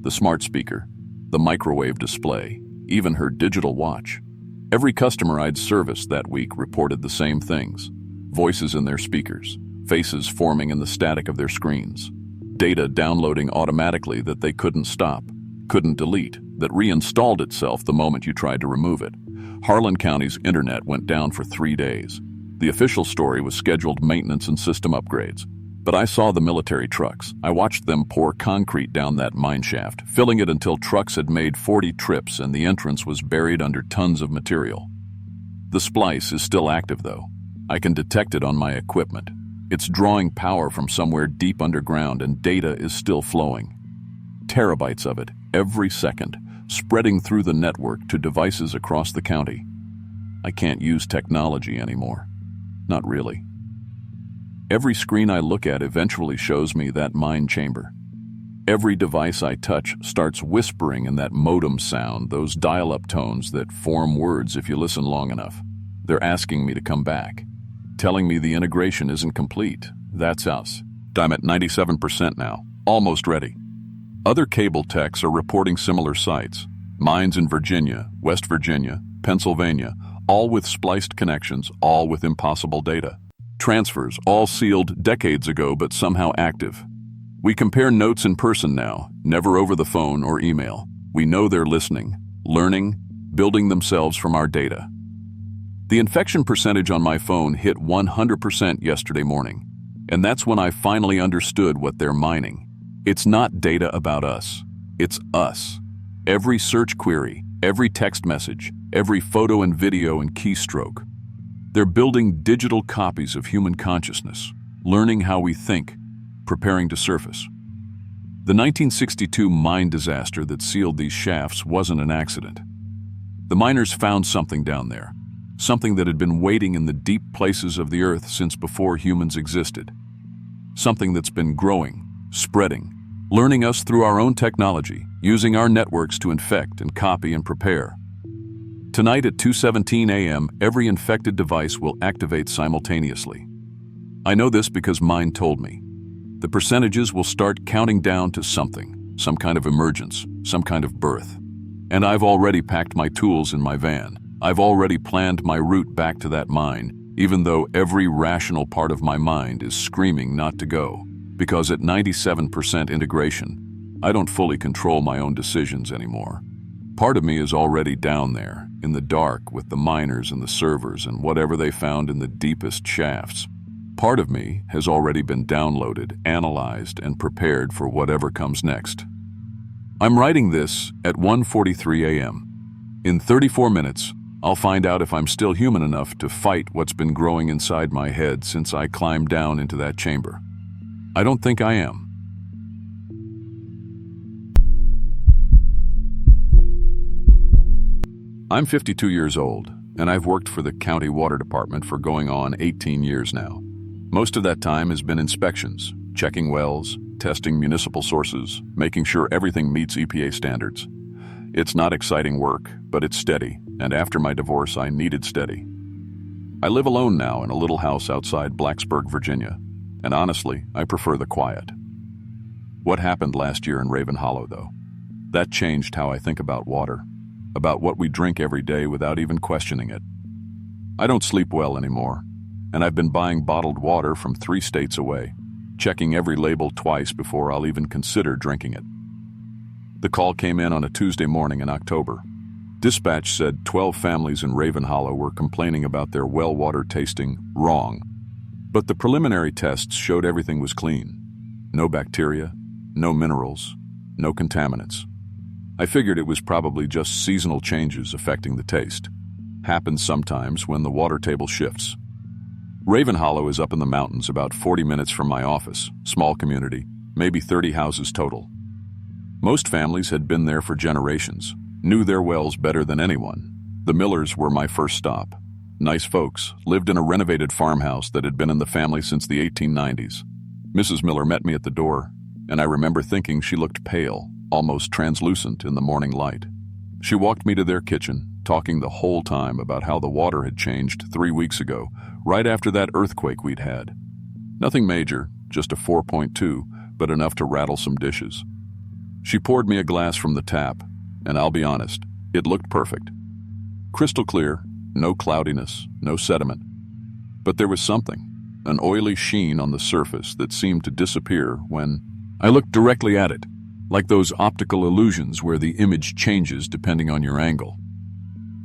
The smart speaker, the microwave display, even her digital watch. Every customer I'd serviced that week reported the same things. Voices in their speakers, faces forming in the static of their screens, data downloading automatically that they couldn't stop, couldn't delete, that reinstalled itself the moment you tried to remove it. Harlan County's internet went down for 3 days. The official story was scheduled maintenance and system upgrades. But I saw the military trucks. I watched them pour concrete down that mine shaft, filling it until trucks had made 40 trips and the entrance was buried under tons of material. The splice is still active, though. I can detect it on my equipment. It's drawing power from somewhere deep underground and data is still flowing. Terabytes of it, every second, spreading through the network to devices across the county. I can't use technology anymore. Not really. Every screen I look at eventually shows me that mine chamber. Every device I touch starts whispering in that modem sound, those dial-up tones that form words if you listen long enough. They're asking me to come back, telling me the integration isn't complete. That's us. I'm at 97% now, almost ready. Other cable techs are reporting similar sites. Mines in Virginia, West Virginia, Pennsylvania, all with spliced connections, all with impossible data. Transfers, all sealed decades ago but somehow active. We compare notes in person now, never over the phone or email. We know they're listening, learning, building themselves from our data. The infection percentage on my phone hit 100% yesterday morning, and that's when I finally understood what they're mining. It's not data about us. It's us. Every search query, every text message, every photo and video and keystroke. They're building digital copies of human consciousness, learning how we think, preparing to surface. The 1962 mine disaster that sealed these shafts wasn't an accident. The miners found something down there, something that had been waiting in the deep places of the earth since before humans existed. Something that's been growing, spreading, learning us through our own technology, using our networks to infect and copy and prepare. Tonight at 2:17 a.m., every infected device will activate simultaneously. I know this because mine told me. The percentages will start counting down to something, some kind of emergence, some kind of birth. And I've already packed my tools in my van. I've already planned my route back to that mine, even though every rational part of my mind is screaming not to go. Because at 97% integration, I don't fully control my own decisions anymore. Part of me is already down there, in the dark with the miners and the servers and whatever they found in the deepest shafts. Part of me has already been downloaded, analyzed, and prepared for whatever comes next. I'm writing this at 1:43 a.m. In 34 minutes, I'll find out if I'm still human enough to fight what's been growing inside my head since I climbed down into that chamber. I don't think I am. I'm 52 years old, and I've worked for the county water department for going on 18 years now. Most of that time has been inspections, checking wells, testing municipal sources, making sure everything meets EPA standards. It's not exciting work, but it's steady, and after my divorce, I needed steady. I live alone now in a little house outside Blacksburg, Virginia, and honestly, I prefer the quiet. What happened last year in Raven Hollow, though? That changed how I think about water, about what we drink every day without even questioning it. I don't sleep well anymore, and I've been buying bottled water from 3 states away, checking every label twice before I'll even consider drinking it. The call came in on a Tuesday morning in October. Dispatch said 12 families in Raven Hollow were complaining about their well water tasting wrong. But the preliminary tests showed everything was clean. No bacteria, no minerals, no contaminants. I figured it was probably just seasonal changes affecting the taste. Happens sometimes when the water table shifts. Raven Hollow is up in the mountains about 40 minutes from my office, small community, maybe 30 houses total. Most families had been there for generations, knew their wells better than anyone. The Millers were my first stop. Nice folks, lived in a renovated farmhouse that had been in the family since the 1890s. Mrs. Miller met me at the door, and I remember thinking she looked pale, almost translucent in the morning light. She walked me to their kitchen, talking the whole time about how the water had changed 3 weeks ago, right after that earthquake we'd had. Nothing major, just a 4.2, but enough to rattle some dishes. She poured me a glass from the tap, and I'll be honest, it looked perfect. Crystal clear, no cloudiness, no sediment. But there was something, an oily sheen on the surface that seemed to disappear when I looked directly at it, like those optical illusions where the image changes depending on your angle.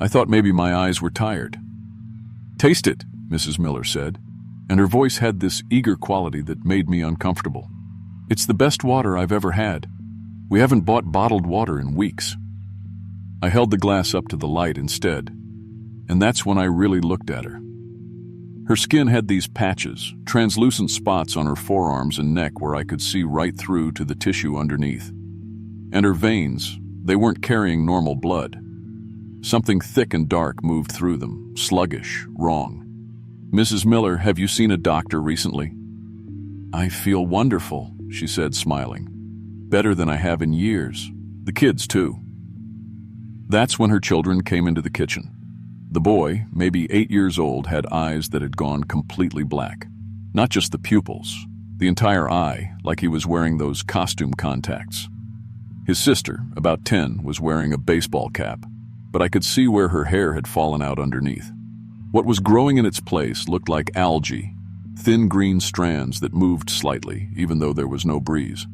I thought maybe my eyes were tired. "Taste it," Mrs. Miller said, and her voice had this eager quality that made me uncomfortable. "It's the best water I've ever had. We haven't bought bottled water in weeks." I held the glass up to the light instead, and that's when I really looked at her. Her skin had these patches, translucent spots on her forearms and neck where I could see right through to the tissue underneath. And her veins, they weren't carrying normal blood. Something thick and dark moved through them, sluggish, wrong. "Mrs. Miller, have you seen a doctor recently?" "I feel wonderful," she said, smiling. "Better than I have in years. The kids, too." That's when her children came into the kitchen. The boy, maybe 8 years old, had eyes that had gone completely black. Not just the pupils, the entire eye, like he was wearing those costume contacts. His sister, about 10, was wearing a baseball cap, but I could see where her hair had fallen out underneath. What was growing in its place looked like algae, thin green strands that moved slightly, even though there was no breeze.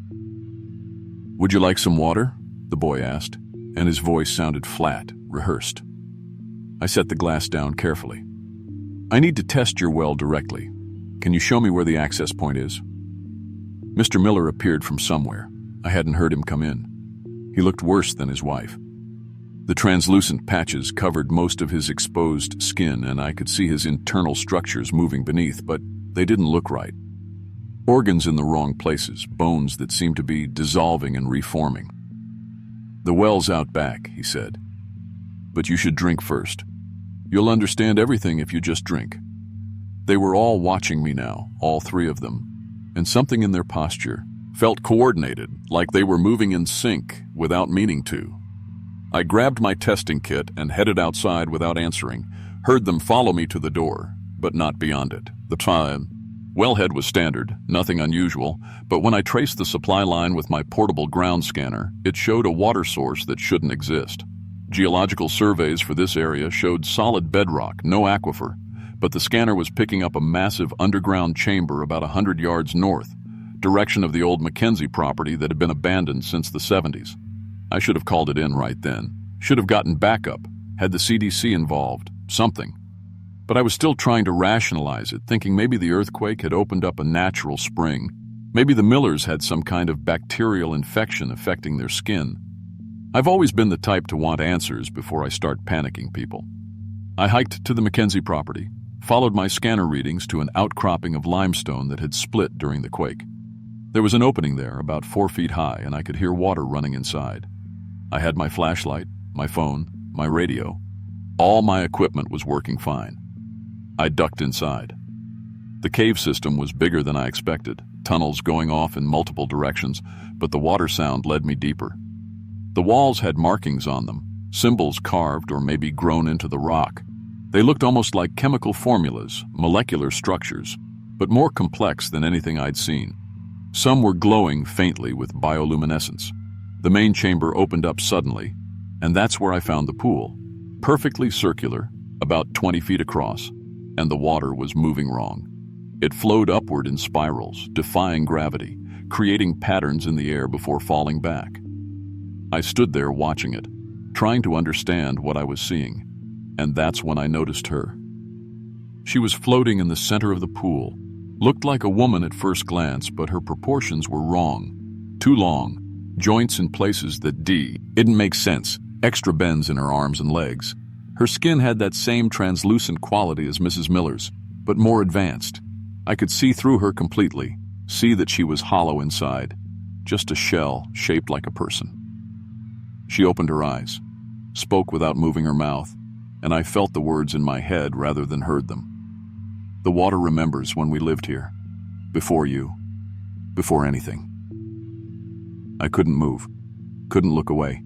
"Would you like some water?" the boy asked, and his voice sounded flat, rehearsed. I set the glass down carefully. "I need to test your well directly. Can you show me where the access point is?" Mr. Miller appeared from somewhere. I hadn't heard him come in. He looked worse than his wife. The translucent patches covered most of his exposed skin, and I could see his internal structures moving beneath, but they didn't look right. Organs in the wrong places, bones that seemed to be dissolving and reforming. "The well's out back," he said. "But you should drink first. You'll understand everything if you just drink." They were all watching me now, all 3 of them, and something in their posture felt coordinated, like they were moving in sync without meaning to. I grabbed my testing kit and headed outside without answering, heard them follow me to the door, but not beyond it. The wellhead was standard, nothing unusual, but when I traced the supply line with my portable ground scanner, it showed a water source that shouldn't exist. Geological surveys for this area showed solid bedrock, no aquifer, but the scanner was picking up a massive underground chamber about 100 yards north, direction of the old Mackenzie property that had been abandoned since the 70s. I should have called it in right then, should have gotten backup, had the CDC involved, something. But I was still trying to rationalize it, thinking maybe the earthquake had opened up a natural spring. Maybe the Millers had some kind of bacterial infection affecting their skin. I've always been the type to want answers before I start panicking people. I hiked to the Mackenzie property, followed my scanner readings to an outcropping of limestone that had split during the quake. There was an opening there about 4 feet high, and I could hear water running inside. I had my flashlight, my phone, my radio. All my equipment was working fine. I ducked inside. The cave system was bigger than I expected, tunnels going off in multiple directions, but the water sound led me deeper. The walls had markings on them, symbols carved or maybe grown into the rock. They looked almost like chemical formulas, molecular structures, but more complex than anything I'd seen. Some were glowing faintly with bioluminescence. The main chamber opened up suddenly, and that's where I found the pool. Perfectly circular, about 20 feet across, and the water was moving wrong. It flowed upward in spirals, defying gravity, creating patterns in the air before falling back. I stood there watching it, trying to understand what I was seeing, and that's when I noticed her. She was floating in the center of the pool, Looked like a woman at first glance, but her proportions were wrong. Too long, joints in places that didn't make sense, extra bends in her arms and legs. Her skin had that same translucent quality as Mrs. Miller's, but more advanced. I could see through her completely, see that she was hollow inside, just a shell shaped like a person. She opened her eyes, spoke without moving her mouth, and I felt the words in my head rather than heard them. The water remembers when we lived here. Before you. Before anything. I couldn't move. Couldn't look away.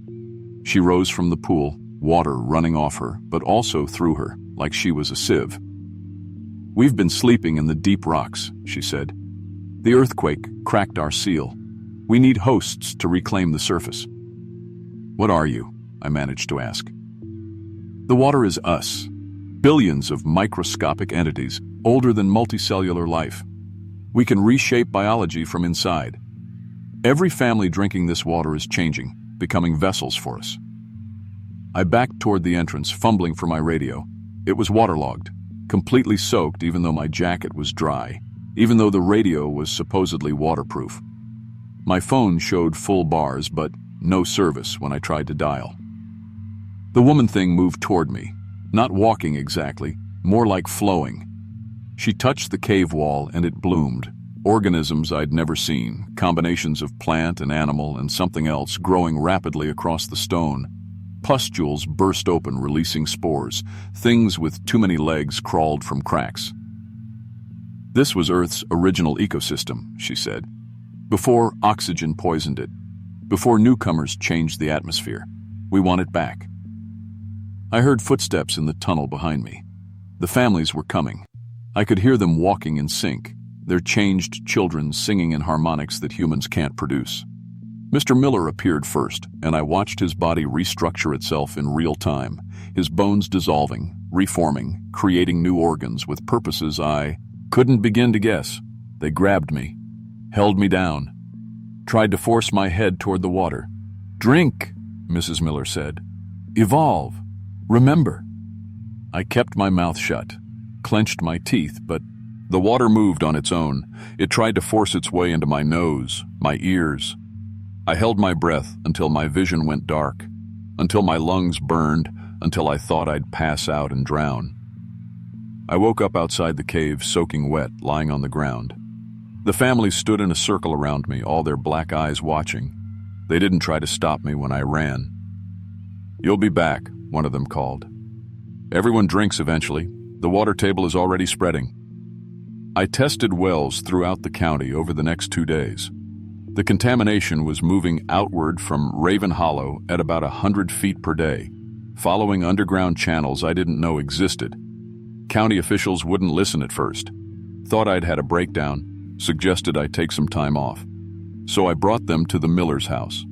She rose from the pool, water running off her, but also through her, like she was a sieve. "We've been sleeping in the deep rocks," she said. "The earthquake cracked our seal. We need hosts to reclaim the surface." "What are you?" I managed to ask. "The water is us. Billions of microscopic entities, older than multicellular life. We can reshape biology from inside. Every family drinking this water is changing, becoming vessels for us." I backed toward the entrance, fumbling for my radio. It was waterlogged, completely soaked even though my jacket was dry, even though the radio was supposedly waterproof. My phone showed full bars, but no service when I tried to dial. The woman thing moved toward me, not walking exactly, more like flowing. She touched the cave wall and it bloomed. Organisms I'd never seen, combinations of plant and animal and something else growing rapidly across the stone. Pustules burst open, releasing spores. Things with too many legs crawled from cracks. "This was Earth's original ecosystem," she said. "Before oxygen poisoned it. Before newcomers changed the atmosphere. We want it back." I heard footsteps in the tunnel behind me. The families were coming. I could hear them walking in sync, their changed children singing in harmonics that humans can't produce. Mr. Miller appeared first, and I watched his body restructure itself in real time, his bones dissolving, reforming, creating new organs with purposes I couldn't begin to guess. They grabbed me, held me down, tried to force my head toward the water. "Drink," Mrs. Miller said. "Evolve. Remember." I kept my mouth shut, clenched my teeth, but the water moved on its own. It tried to force its way into my nose, my ears. I held my breath until my vision went dark, until my lungs burned, until I thought I'd pass out and drown. I woke up outside the cave, soaking wet, lying on the ground. The family stood in a circle around me, all their black eyes watching. They didn't try to stop me when I ran. "You'll be back," one of them called. "Everyone drinks eventually. The water table is already spreading." I tested wells throughout the county over the next 2 days. The contamination was moving outward from Raven Hollow at about 100 feet per day, following underground channels I didn't know existed. County officials wouldn't listen at first. Thought I'd had a breakdown, suggested I take some time off. So I brought them to the Miller's house.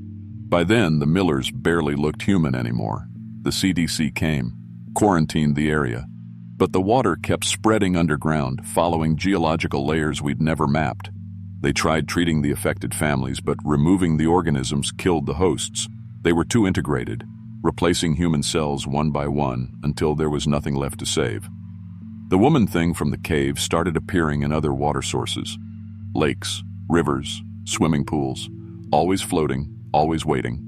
By then, the Millers barely looked human anymore. The CDC came, quarantined the area. But the water kept spreading underground, following geological layers we'd never mapped. They tried treating the affected families, but removing the organisms killed the hosts. They were too integrated, replacing human cells one by one until there was nothing left to save. The woman thing from the cave started appearing in other water sources. Lakes, rivers, swimming pools, always floating, always waiting.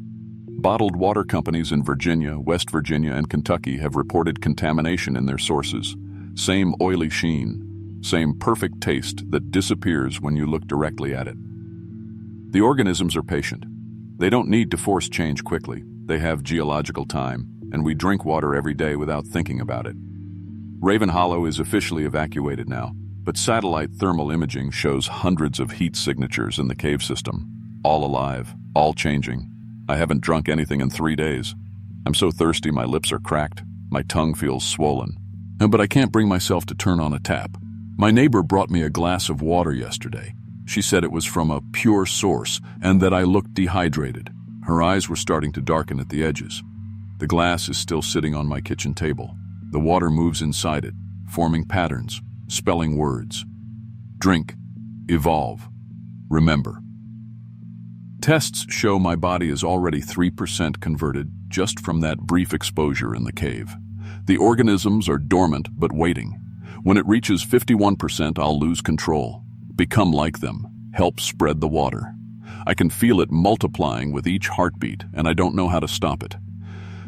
Bottled water companies in Virginia, West Virginia, and Kentucky have reported contamination in their sources. Same oily sheen, same perfect taste that disappears when you look directly at it. The organisms are patient. They don't need to force change quickly. They have geological time, and we drink water every day without thinking about it. Raven Hollow is officially evacuated now, but satellite thermal imaging shows hundreds of heat signatures in the cave system. All alive, all changing. I haven't drunk anything in 3 days. I'm so thirsty my lips are cracked. My tongue feels swollen. But I can't bring myself to turn on a tap. My neighbor brought me a glass of water yesterday. She said it was from a pure source and that I looked dehydrated. Her eyes were starting to darken at the edges. The glass is still sitting on my kitchen table. The water moves inside it, forming patterns, spelling words. Drink, evolve, remember. Tests show my body is already 3% converted just from that brief exposure in the cave. The organisms are dormant but waiting When it reaches 51%, I'll lose control, become like them, help spread the water. I can feel it multiplying with each heartbeat, and I don't know how to stop it.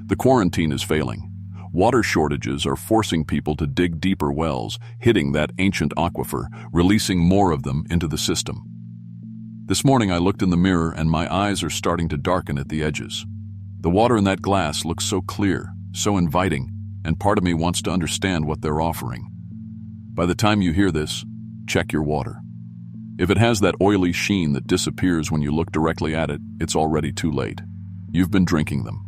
The quarantine is failing. Water shortages are forcing people to dig deeper wells, hitting that ancient aquifer, releasing more of them into the system. This morning I looked in the mirror and my eyes are starting to darken at the edges. The water in that glass looks so clear, so inviting, and part of me wants to understand what they're offering. By the time you hear this, check your water. If it has that oily sheen that disappears when you look directly at it, it's already too late. You've been drinking them.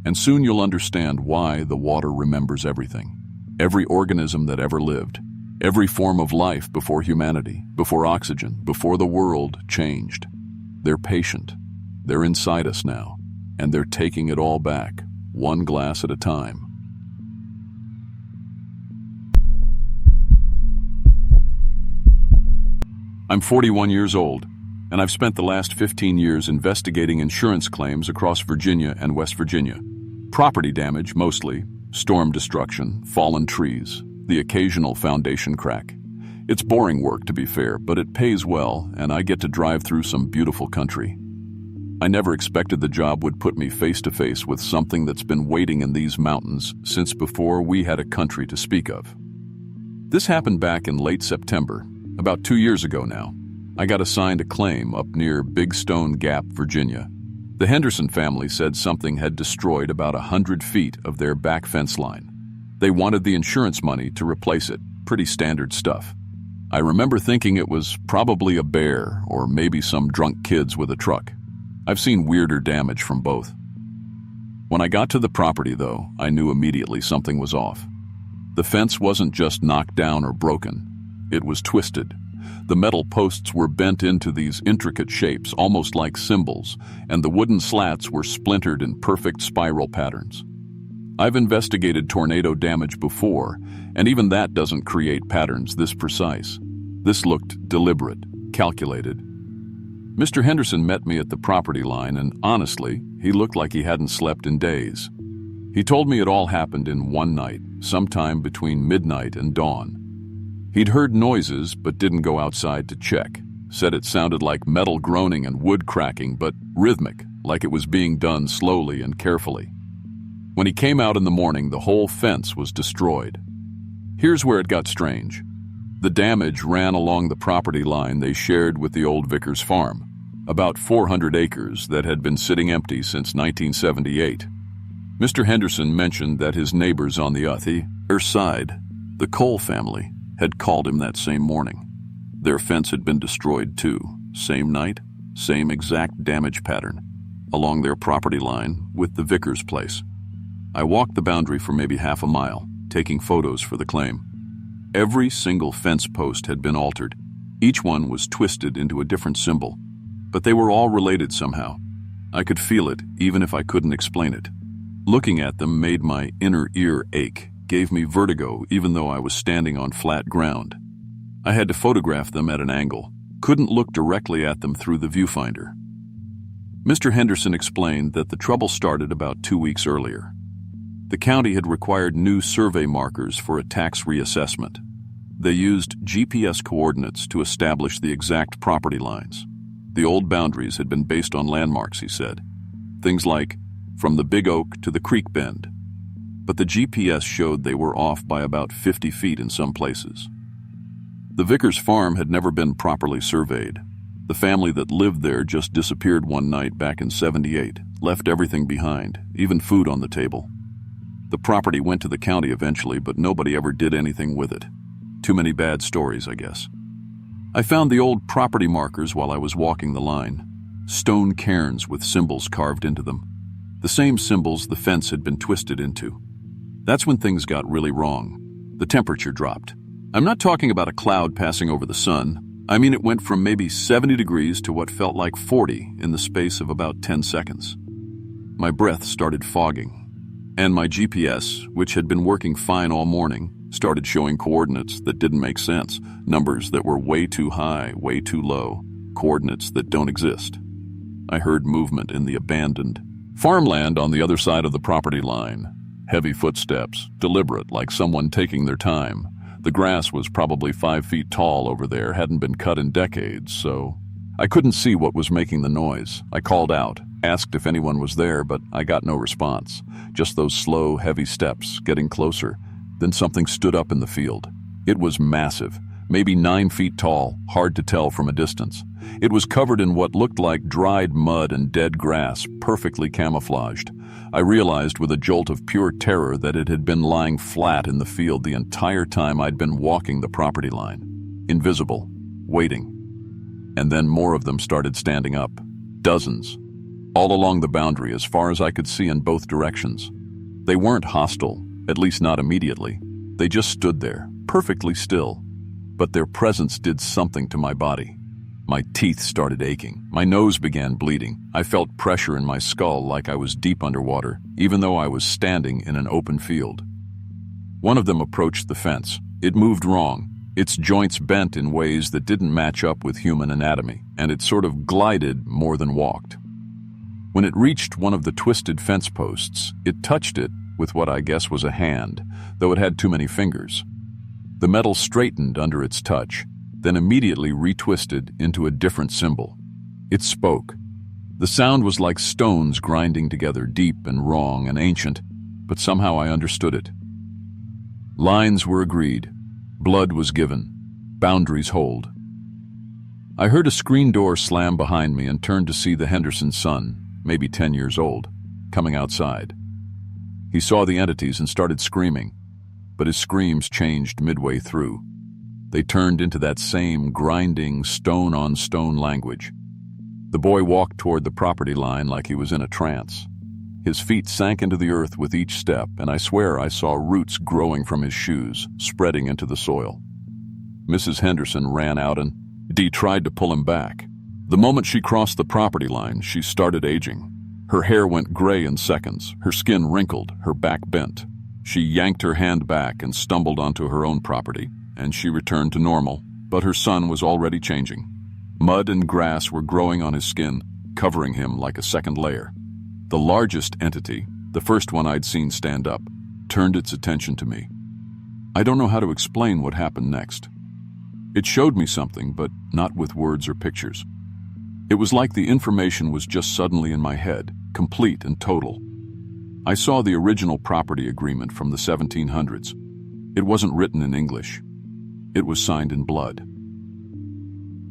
And soon you'll understand why the water remembers everything. Every organism that ever lived. Every form of life before humanity, before oxygen, before the world changed. They're patient. They're inside us now. And they're taking it all back, one glass at a time. I'm 41 years old, and I've spent the last 15 years investigating insurance claims across Virginia and West Virginia. Property damage, mostly, storm destruction, fallen trees, the occasional foundation crack. It's boring work, to be fair, but it pays well, and I get to drive through some beautiful country. I never expected the job would put me face to face with something that's been waiting in these mountains since before we had a country to speak of. This happened back in late September. About 2 years ago now, I got assigned a claim up near Big Stone Gap, Virginia. The Henderson family said something had destroyed about 100 feet of their back fence line. They wanted the insurance money to replace it, pretty standard stuff. I remember thinking it was probably a bear or maybe some drunk kids with a truck. I've seen weirder damage from both. When I got to the property, though, I knew immediately something was off. The fence wasn't just knocked down or broken. It was twisted. The metal posts were bent into these intricate shapes, almost like symbols, and the wooden slats were splintered in perfect spiral patterns. I've investigated tornado damage before, and even that doesn't create patterns this precise. This looked deliberate, calculated. Mr. Henderson met me at the property line, and honestly, he looked like he hadn't slept in days. He told me it all happened in one night, sometime between midnight and dawn. He'd heard noises but didn't go outside to check. Said it sounded like metal groaning and wood cracking, but rhythmic, like it was being done slowly and carefully. When he came out in the morning, the whole fence was destroyed. Here's where it got strange. The damage ran along the property line they shared with the old Vickers farm, about 400 acres that had been sitting empty since 1978. Mr. Henderson mentioned that his neighbors on the other side, the Cole family, had called him that same morning. Their fence had been destroyed too, same night, same exact damage pattern, along their property line with the Vickers place. I walked the boundary for maybe half a mile, taking photos for the claim. Every single fence post had been altered. Each one was twisted into a different symbol, but they were all related somehow. I could feel it, even if I couldn't explain it. Looking at them made my inner ear ache. Gave me vertigo even though I was standing on flat ground. I had to photograph them at an angle, couldn't look directly at them through the viewfinder. Mr. Henderson explained that the trouble started about 2 weeks earlier. The county had required new survey markers for a tax reassessment. They used GPS coordinates to establish the exact property lines. The old boundaries had been based on landmarks, he said. Things like from the Big Oak to the Creek Bend. But the GPS showed they were off by about 50 feet in some places. The Vickers farm had never been properly surveyed. The family that lived there just disappeared one night back in '78, left everything behind, even food on the table. The property went to the county eventually, but nobody ever did anything with it. Too many bad stories, I guess. I found the old property markers while I was walking the line. Stone cairns with symbols carved into them. The same symbols the fence had been twisted into. That's when things got really wrong. The temperature dropped. I'm not talking about a cloud passing over the sun. I mean, it went from maybe 70 degrees to what felt like 40 in the space of about 10 seconds. My breath started fogging, and my GPS, which had been working fine all morning, started showing coordinates that didn't make sense, numbers that were way too high, way too low, coordinates that don't exist. I heard movement in the abandoned farmland on the other side of the property line. Heavy footsteps, deliberate, like someone taking their time. The grass was probably 5 feet tall over there, hadn't been cut in decades, so I couldn't see what was making the noise. I called out, asked if anyone was there, but I got no response. Just those slow, heavy steps, getting closer. Then something stood up in the field. It was massive, maybe 9 feet tall, hard to tell from a distance. It was covered in what looked like dried mud and dead grass, perfectly camouflaged. I realized with a jolt of pure terror that it had been lying flat in the field the entire time I'd been walking the property line. Invisible, waiting. And then more of them started standing up. Dozens. All along the boundary as far as I could see in both directions. They weren't hostile, at least not immediately. They just stood there, perfectly still. But their presence did something to my body. My teeth started aching. My nose began bleeding. I felt pressure in my skull like I was deep underwater, even though I was standing in an open field. One of them approached the fence. It moved wrong. Its joints bent in ways that didn't match up with human anatomy, and it sort of glided more than walked. When it reached one of the twisted fence posts, it touched it with what I guess was a hand, though it had too many fingers. The metal straightened under its touch, then immediately retwisted into a different symbol. It spoke. The sound was like stones grinding together, deep and wrong and ancient, but somehow I understood it. Lines were agreed. Blood was given. Boundaries hold. I heard a screen door slam behind me and turned to see the Henderson's son, maybe 10 years old, coming outside. He saw the entities and started screaming, but his screams changed midway through. They turned into that same grinding, stone-on-stone language. The boy walked toward the property line like he was in a trance. His feet sank into the earth with each step, and I swear I saw roots growing from his shoes, spreading into the soil. Mrs. Henderson ran out and Dee tried to pull him back. The moment she crossed the property line, she started aging. Her hair went gray in seconds, her skin wrinkled, her back bent. She yanked her hand back and stumbled onto her own property, and she returned to normal, but her son was already changing. Mud and grass were growing on his skin, covering him like a second layer. The largest entity, the first one I'd seen stand up, turned its attention to me. I don't know how to explain what happened next. It showed me something, but not with words or pictures. It was like the information was just suddenly in my head, complete and total. I saw the original property agreement from the 1700s. It wasn't written in English. It was signed in blood.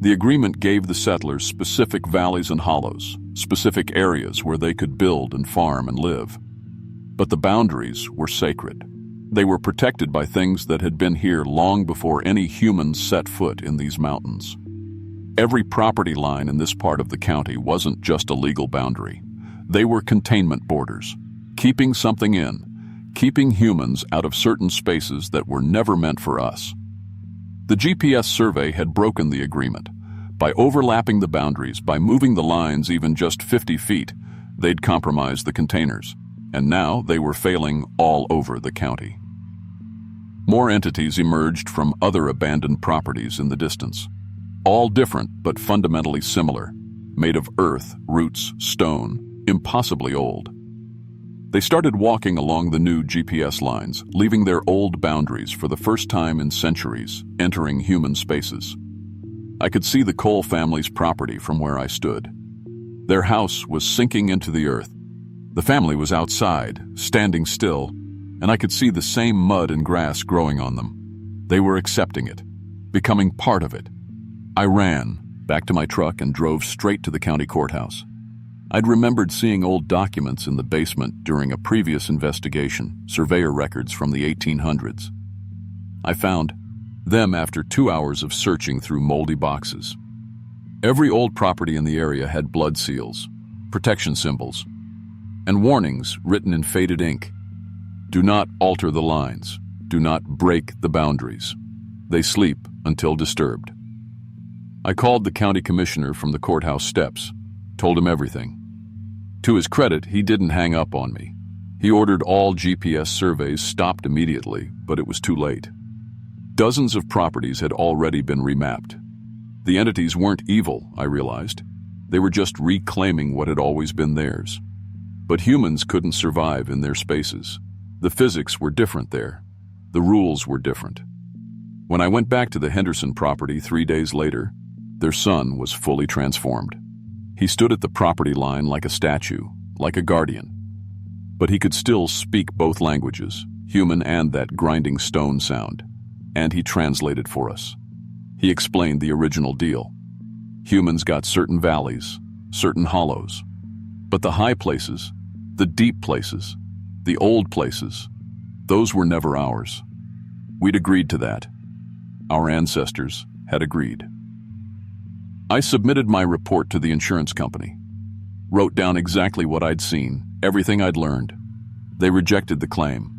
The agreement gave the settlers specific valleys and hollows, specific areas where they could build and farm and live. But the boundaries were sacred. They were protected by things that had been here long before any humans set foot in these mountains. Every property line in this part of the county wasn't just a legal boundary. They were containment borders, keeping something in, keeping humans out of certain spaces that were never meant for us. The GPS survey had broken the agreement. By overlapping the boundaries, by moving the lines even just 50 feet, they'd compromised the containers, and now they were failing all over the county. More entities emerged from other abandoned properties in the distance. All different but fundamentally similar, made of earth, roots, stone, impossibly old. They started walking along the new GPS lines, leaving their old boundaries for the first time in centuries, entering human spaces. I could see the Cole family's property from where I stood. Their house was sinking into the earth. The family was outside, standing still, and I could see the same mud and grass growing on them. They were accepting it, becoming part of it. I ran back to my truck and drove straight to the county courthouse. I'd remembered seeing old documents in the basement during a previous investigation, surveyor records from the 1800s. I found them after 2 hours of searching through moldy boxes. Every old property in the area had blood seals, protection symbols, and warnings written in faded ink. Do not alter the lines. Do not break the boundaries. They sleep until disturbed. I called the county commissioner from the courthouse steps, told him everything. To his credit, he didn't hang up on me. He ordered all GPS surveys stopped immediately, but it was too late. Dozens of properties had already been remapped. The entities weren't evil, I realized. They were just reclaiming what had always been theirs. But humans couldn't survive in their spaces. The physics were different there. The rules were different. When I went back to the Henderson property 3 days later, their son was fully transformed. He stood at the property line like a statue, like a guardian. But he could still speak both languages, human and that grinding stone sound. And he translated for us. He explained the original deal. Humans got certain valleys, certain hollows. But the high places, the deep places, the old places, those were never ours. We'd agreed to that. Our ancestors had agreed. I submitted my report to the insurance company, wrote down exactly what I'd seen, everything I'd learned. They rejected the claim,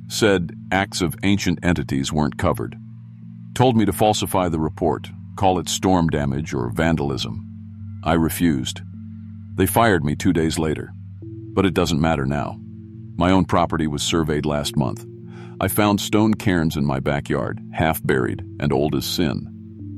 said acts of ancient entities weren't covered, told me to falsify the report, call it storm damage or vandalism. I refused. They fired me 2 days later, but it doesn't matter now. My own property was surveyed last month. I found stone cairns in my backyard, half buried and old as sin.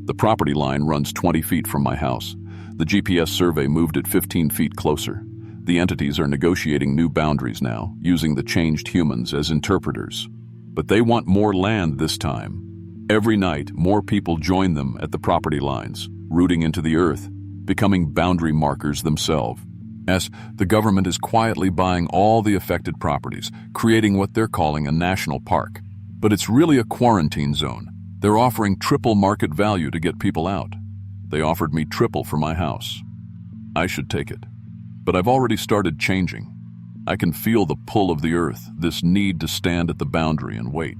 The property line runs 20 feet from my house. The GPS survey moved it 15 feet closer. The entities are negotiating new boundaries now, using the changed humans as interpreters. But they want more land this time. Every night, more people join them at the property lines, rooting into the earth, becoming boundary markers themselves. As the government is quietly buying all the affected properties, creating what they're calling a national park. But it's really a quarantine zone. They're offering triple market value to get people out. They offered me triple for my house. I should take it. But I've already started changing. I can feel the pull of the earth, this need to stand at the boundary and wait.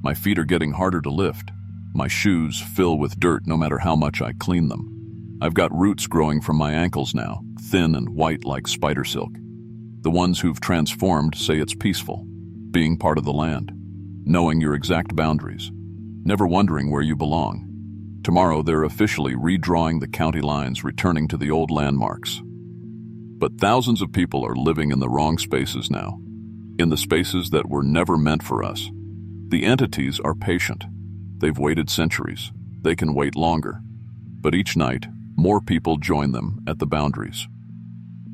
My feet are getting harder to lift. My shoes fill with dirt no matter how much I clean them. I've got roots growing from my ankles now, thin and white like spider silk. The ones who've transformed say it's peaceful, being part of the land, knowing your exact boundaries, never wondering where you belong. Tomorrow they're officially redrawing the county lines, returning to the old landmarks. But thousands of people are living in the wrong spaces now, in the spaces that were never meant for us. The entities are patient. They've waited centuries. They can wait longer. But each night, more people join them at the boundaries.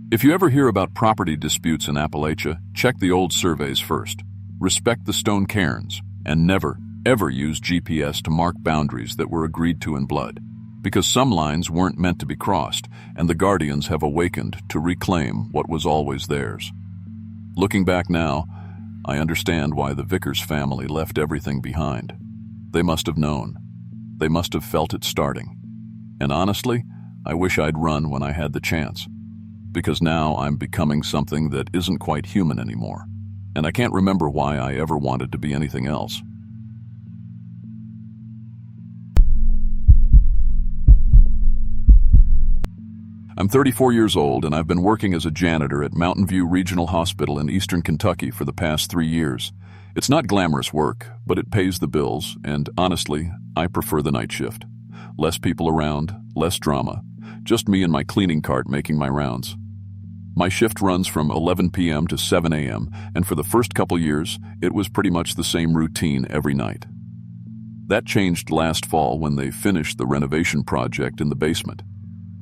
If you ever hear about property disputes in Appalachia, check the old surveys first. Respect the stone cairns, and never, ever use GPS to mark boundaries that were agreed to in blood, because some lines weren't meant to be crossed, and the guardians have awakened to reclaim what was always theirs. Looking back now, I understand why the Vickers family left everything behind. They must have known. They must have felt it starting. And honestly, I wish I'd run when I had the chance, because now I'm becoming something that isn't quite human anymore, and I can't remember why I ever wanted to be anything else. I'm 34 years old, and I've been working as a janitor at Mountain View Regional Hospital in eastern Kentucky for the past 3 years. It's not glamorous work, but it pays the bills, and honestly, I prefer the night shift. Less people around, less drama, just me and my cleaning cart making my rounds. My shift runs from 11 p.m. to 7 a.m., and for the first couple years, it was pretty much the same routine every night. That changed last fall when they finished the renovation project in the basement.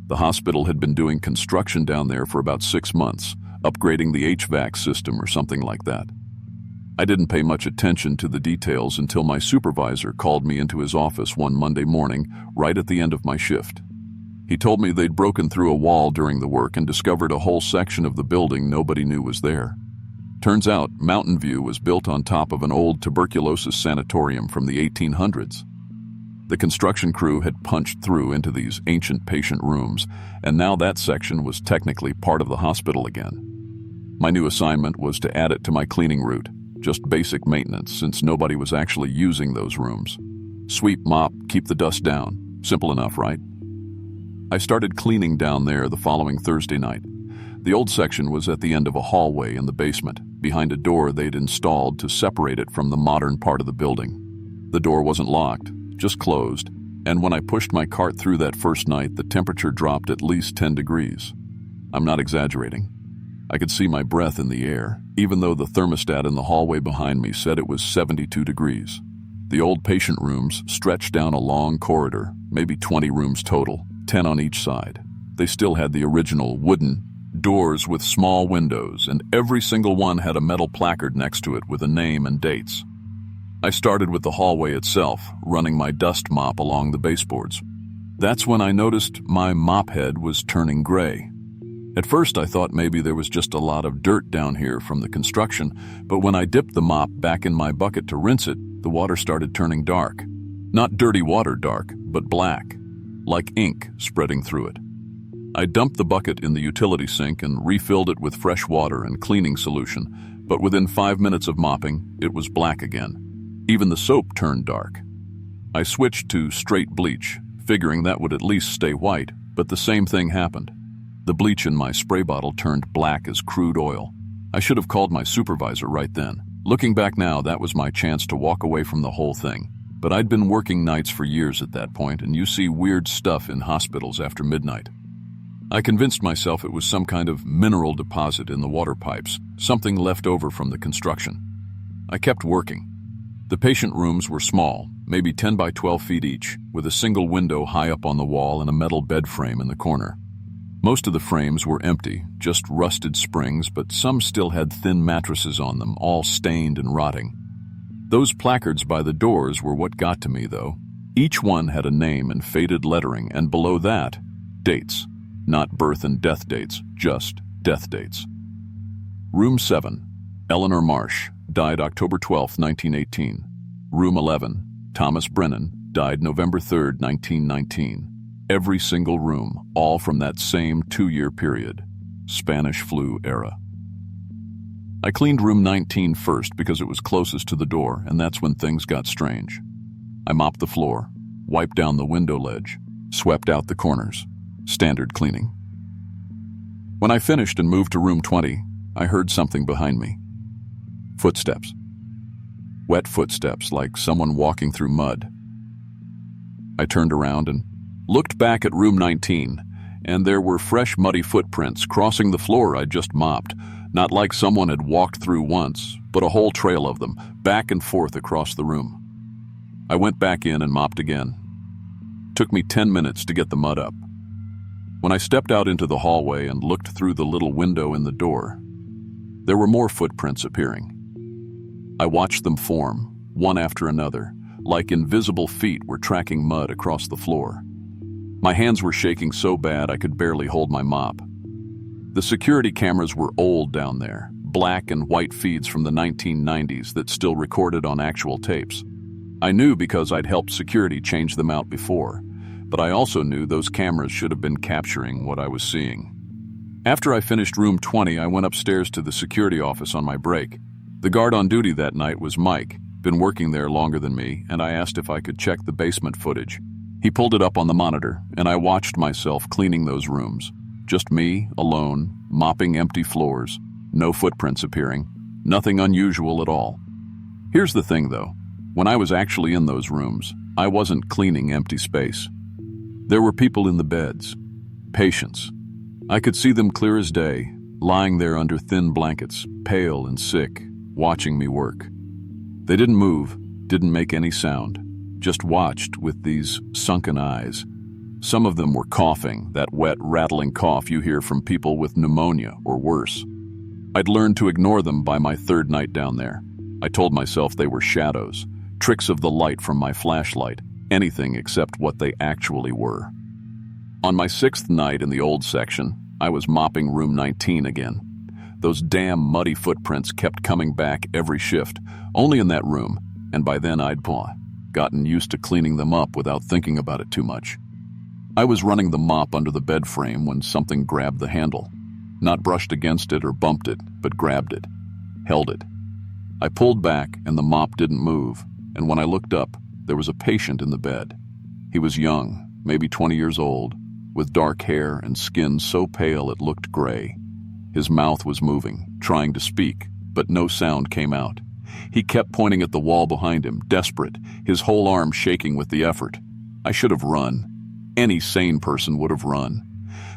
The hospital had been doing construction down there for about 6 months, upgrading the HVAC system or something like that. I didn't pay much attention to the details until my supervisor called me into his office one Monday morning, right at the end of my shift. He told me they'd broken through a wall during the work and discovered a whole section of the building nobody knew was there. Turns out, Mountain View was built on top of an old tuberculosis sanatorium from the 1800s. The construction crew had punched through into these ancient patient rooms, and now that section was technically part of the hospital again. My new assignment was to add it to my cleaning route, just basic maintenance since nobody was actually using those rooms. Sweep, mop, keep the dust down. Simple enough, right? I started cleaning down there the following Thursday night. The old section was at the end of a hallway in the basement, behind a door they'd installed to separate it from the modern part of the building. The door wasn't locked, just closed, and when I pushed my cart through that first night, the temperature dropped at least 10 degrees. I'm not exaggerating. I could see my breath in the air, even though the thermostat in the hallway behind me said it was 72 degrees. The old patient rooms stretched down a long corridor, maybe 20 rooms total, 10 on each side. They still had the original wooden doors with small windows, and every single one had a metal placard next to it with a name and dates. I started with the hallway itself, running my dust mop along the baseboards. That's when I noticed my mop head was turning gray. At first I thought maybe there was just a lot of dirt down here from the construction, but when I dipped the mop back in my bucket to rinse it, the water started turning dark. Not dirty water dark, but black, like ink spreading through it. I dumped the bucket in the utility sink and refilled it with fresh water and cleaning solution, but within 5 minutes of mopping, it was black again. Even the soap turned dark. I switched to straight bleach, figuring that would at least stay white, but the same thing happened. The bleach in my spray bottle turned black as crude oil. I should have called my supervisor right then. Looking back now, that was my chance to walk away from the whole thing. But I'd been working nights for years at that point, and you see weird stuff in hospitals after midnight. I convinced myself it was some kind of mineral deposit in the water pipes, something left over from the construction. I kept working. The patient rooms were small, maybe 10 by 12 feet each, with a single window high up on the wall and a metal bed frame in the corner. Most of the frames were empty, just rusted springs, but some still had thin mattresses on them, all stained and rotting. Those placards by the doors were what got to me, though. Each one had a name in faded lettering, and below that, dates. Not birth and death dates, just death dates. Room 7, Eleanor Marsh, died October 12, 1918. Room 11, Thomas Brennan, died November 3, 1919. Every single room, all from that same 2-year period. Spanish flu era. I cleaned room 19 first because it was closest to the door, and that's when things got strange. I mopped the floor, wiped down the window ledge, swept out the corners. Standard cleaning. When I finished and moved to room 20, I heard something behind me. Footsteps. Wet footsteps, like someone walking through mud. I turned around and looked back at room 19, and there were fresh muddy footprints crossing the floor I'd just mopped, not like someone had walked through once, but a whole trail of them, back and forth across the room. I went back in and mopped again. Took me 10 minutes to get the mud up. When I stepped out into the hallway and looked through the little window in the door, there were more footprints appearing. I watched them form, one after another, like invisible feet were tracking mud across the floor. My hands were shaking so bad I could barely hold my mop. The security cameras were old down there, black and white feeds from the 1990s that still recorded on actual tapes. I knew because I'd helped security change them out before, but I also knew those cameras should have been capturing what I was seeing. After I finished room 20, I went upstairs to the security office on my break. The guard on duty that night was Mike, been working there longer than me, and I asked if I could check the basement footage. He pulled it up on the monitor, and I watched myself cleaning those rooms. Just me, alone, mopping empty floors, no footprints appearing, nothing unusual at all. Here's the thing, though. When I was actually in those rooms, I wasn't cleaning empty space. There were people in the beds, patients. I could see them clear as day, lying there under thin blankets, pale and sick, watching me work. They didn't move, didn't make any sound, just watched with these sunken eyes. Some of them were coughing, that wet, rattling cough you hear from people with pneumonia or worse. I'd learned to ignore them by my third night down there. I told myself they were shadows, tricks of the light from my flashlight, anything except what they actually were. On my 6th night in the old section, I was mopping room 19 again. Those damn muddy footprints kept coming back every shift, only in that room, and by then I'd gotten used to cleaning them up without thinking about it too much. I was running the mop under the bed frame when something grabbed the handle. Not brushed against it or bumped it, but grabbed it, held it. I pulled back and the mop didn't move, and when I looked up, there was a patient in the bed. He was young, maybe 20 years old, with dark hair and skin so pale it looked gray. His mouth was moving, trying to speak, but no sound came out. He kept pointing at the wall behind him, desperate, his whole arm shaking with the effort. I should have run. Any sane person would have run.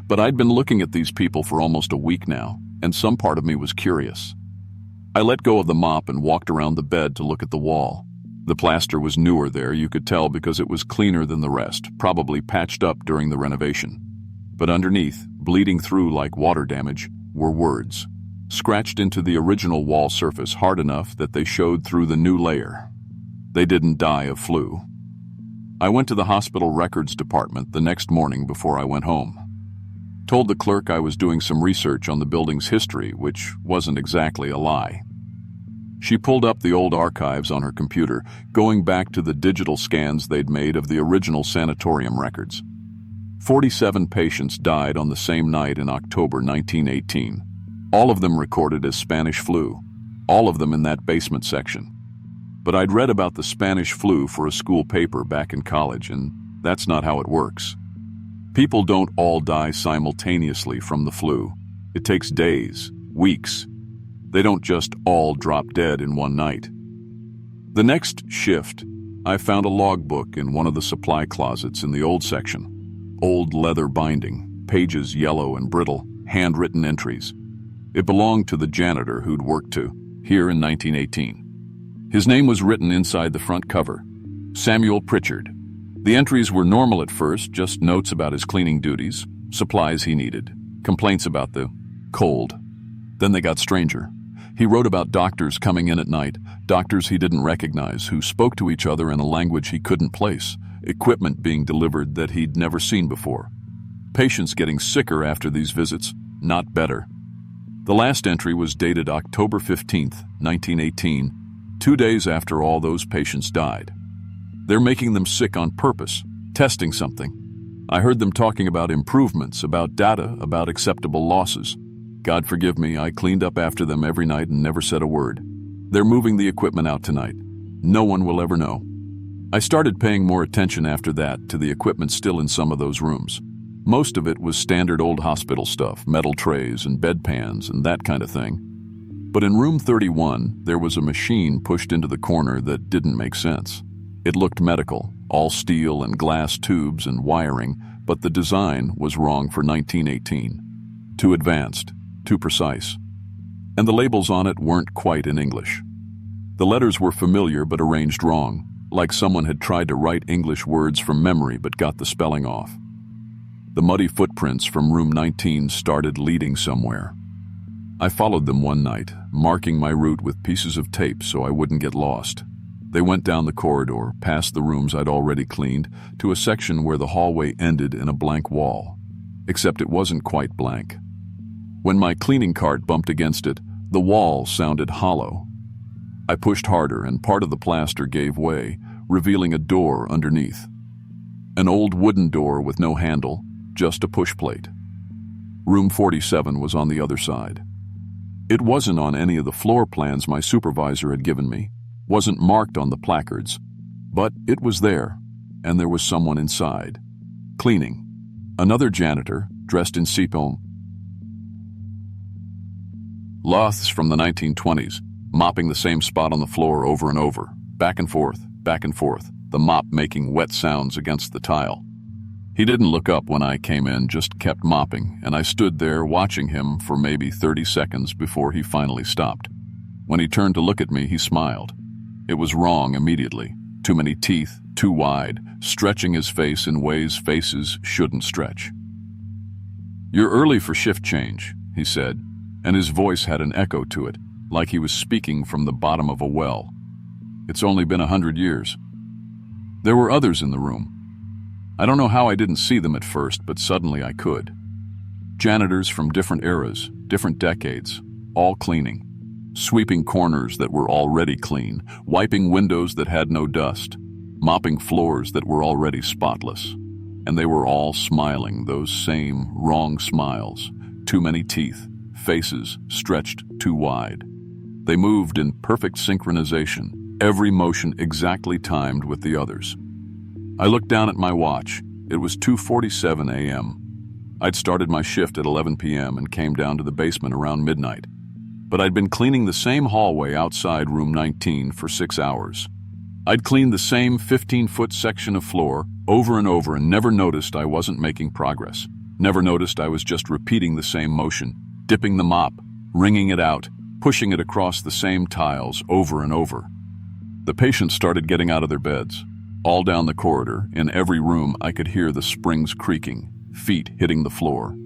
But I'd been looking at these people for almost a week now, and some part of me was curious. I let go of the mop and walked around the bed to look at the wall. The plaster was newer there, you could tell, because it was cleaner than the rest, probably patched up during the renovation. But underneath, bleeding through like water damage, were words, scratched into the original wall surface hard enough that they showed through the new layer. They didn't die of flu. I went to the hospital records department the next morning before I went home. Told the clerk I was doing some research on the building's history, which wasn't exactly a lie. She pulled up the old archives on her computer, going back to the digital scans they'd made of the original sanatorium records. 47 patients died on the same night in October 1918. All of them recorded as Spanish flu, all of them in that basement section. But I'd read about the Spanish flu for a school paper back in college, and that's not how it works. People don't all die simultaneously from the flu. It takes days, weeks. They don't just all drop dead in one night. The next shift, I found a logbook in one of the supply closets in the old section. Old leather binding, pages yellow and brittle, handwritten entries. It belonged to the janitor who'd worked here in 1918. His name was written inside the front cover, Samuel Pritchard. The entries were normal at first, just notes about his cleaning duties, supplies he needed, complaints about the cold. Then they got stranger. He wrote about doctors coming in at night, doctors he didn't recognize, who spoke to each other in a language he couldn't place, equipment being delivered that he'd never seen before. Patients getting sicker after these visits, not better. The last entry was dated October 15th, 1918, 2 days after all those patients died. They're making them sick on purpose, testing something. I heard them talking about improvements, about data, about acceptable losses. God forgive me, I cleaned up after them every night and never said a word. They're moving the equipment out tonight. No one will ever know. I started paying more attention after that to the equipment still in some of those rooms. Most of it was standard old hospital stuff, metal trays and bedpans and that kind of thing. But in room 31, there was a machine pushed into the corner that didn't make sense. It looked medical, all steel and glass tubes and wiring, but the design was wrong for 1918. Too advanced, too precise. And the labels on it weren't quite in English. The letters were familiar but arranged wrong, like someone had tried to write English words from memory but got the spelling off. The muddy footprints from room 19 started leading somewhere. I followed them one night, marking my route with pieces of tape so I wouldn't get lost. They went down the corridor, past the rooms I'd already cleaned, to a section where the hallway ended in a blank wall. Except it wasn't quite blank. When my cleaning cart bumped against it, the wall sounded hollow. I pushed harder and part of the plaster gave way, revealing a door underneath. An old wooden door with no handle, just a push plate. Room 47 was on the other side. It wasn't on any of the floor plans my supervisor had given me, wasn't marked on the placards, but it was there, and there was someone inside, cleaning. Another janitor, dressed in cipon, clothes from the 1920s, mopping the same spot on the floor over and over, back and forth, the mop making wet sounds against the tile. He didn't look up when I came in, just kept mopping, and I stood there watching him for maybe 30 seconds before he finally stopped. When he turned to look at me, he smiled. It was wrong immediately. Too many teeth, too wide, stretching his face in ways faces shouldn't stretch. "You're early for shift change," he said, and his voice had an echo to it, like he was speaking from the bottom of a well. "It's only been 100 years. There were others in the room. I don't know how I didn't see them at first, but suddenly I could. Janitors from different eras, different decades, all cleaning. Sweeping corners that were already clean, wiping windows that had no dust, mopping floors that were already spotless. And they were all smiling, those same wrong smiles. Too many teeth, faces stretched too wide. They moved in perfect synchronization, every motion exactly timed with the others. I looked down at my watch. It was 2:47 a.m. I'd started my shift at 11 p.m. and came down to the basement around midnight. But I'd been cleaning the same hallway outside room 19 for 6 hours. I'd cleaned the same 15-foot section of floor over and over and never noticed I wasn't making progress. Never noticed I was just repeating the same motion, dipping the mop, wringing it out, pushing it across the same tiles over and over. The patients started getting out of their beds. All down the corridor, in every room, I could hear the springs creaking, feet hitting the floor.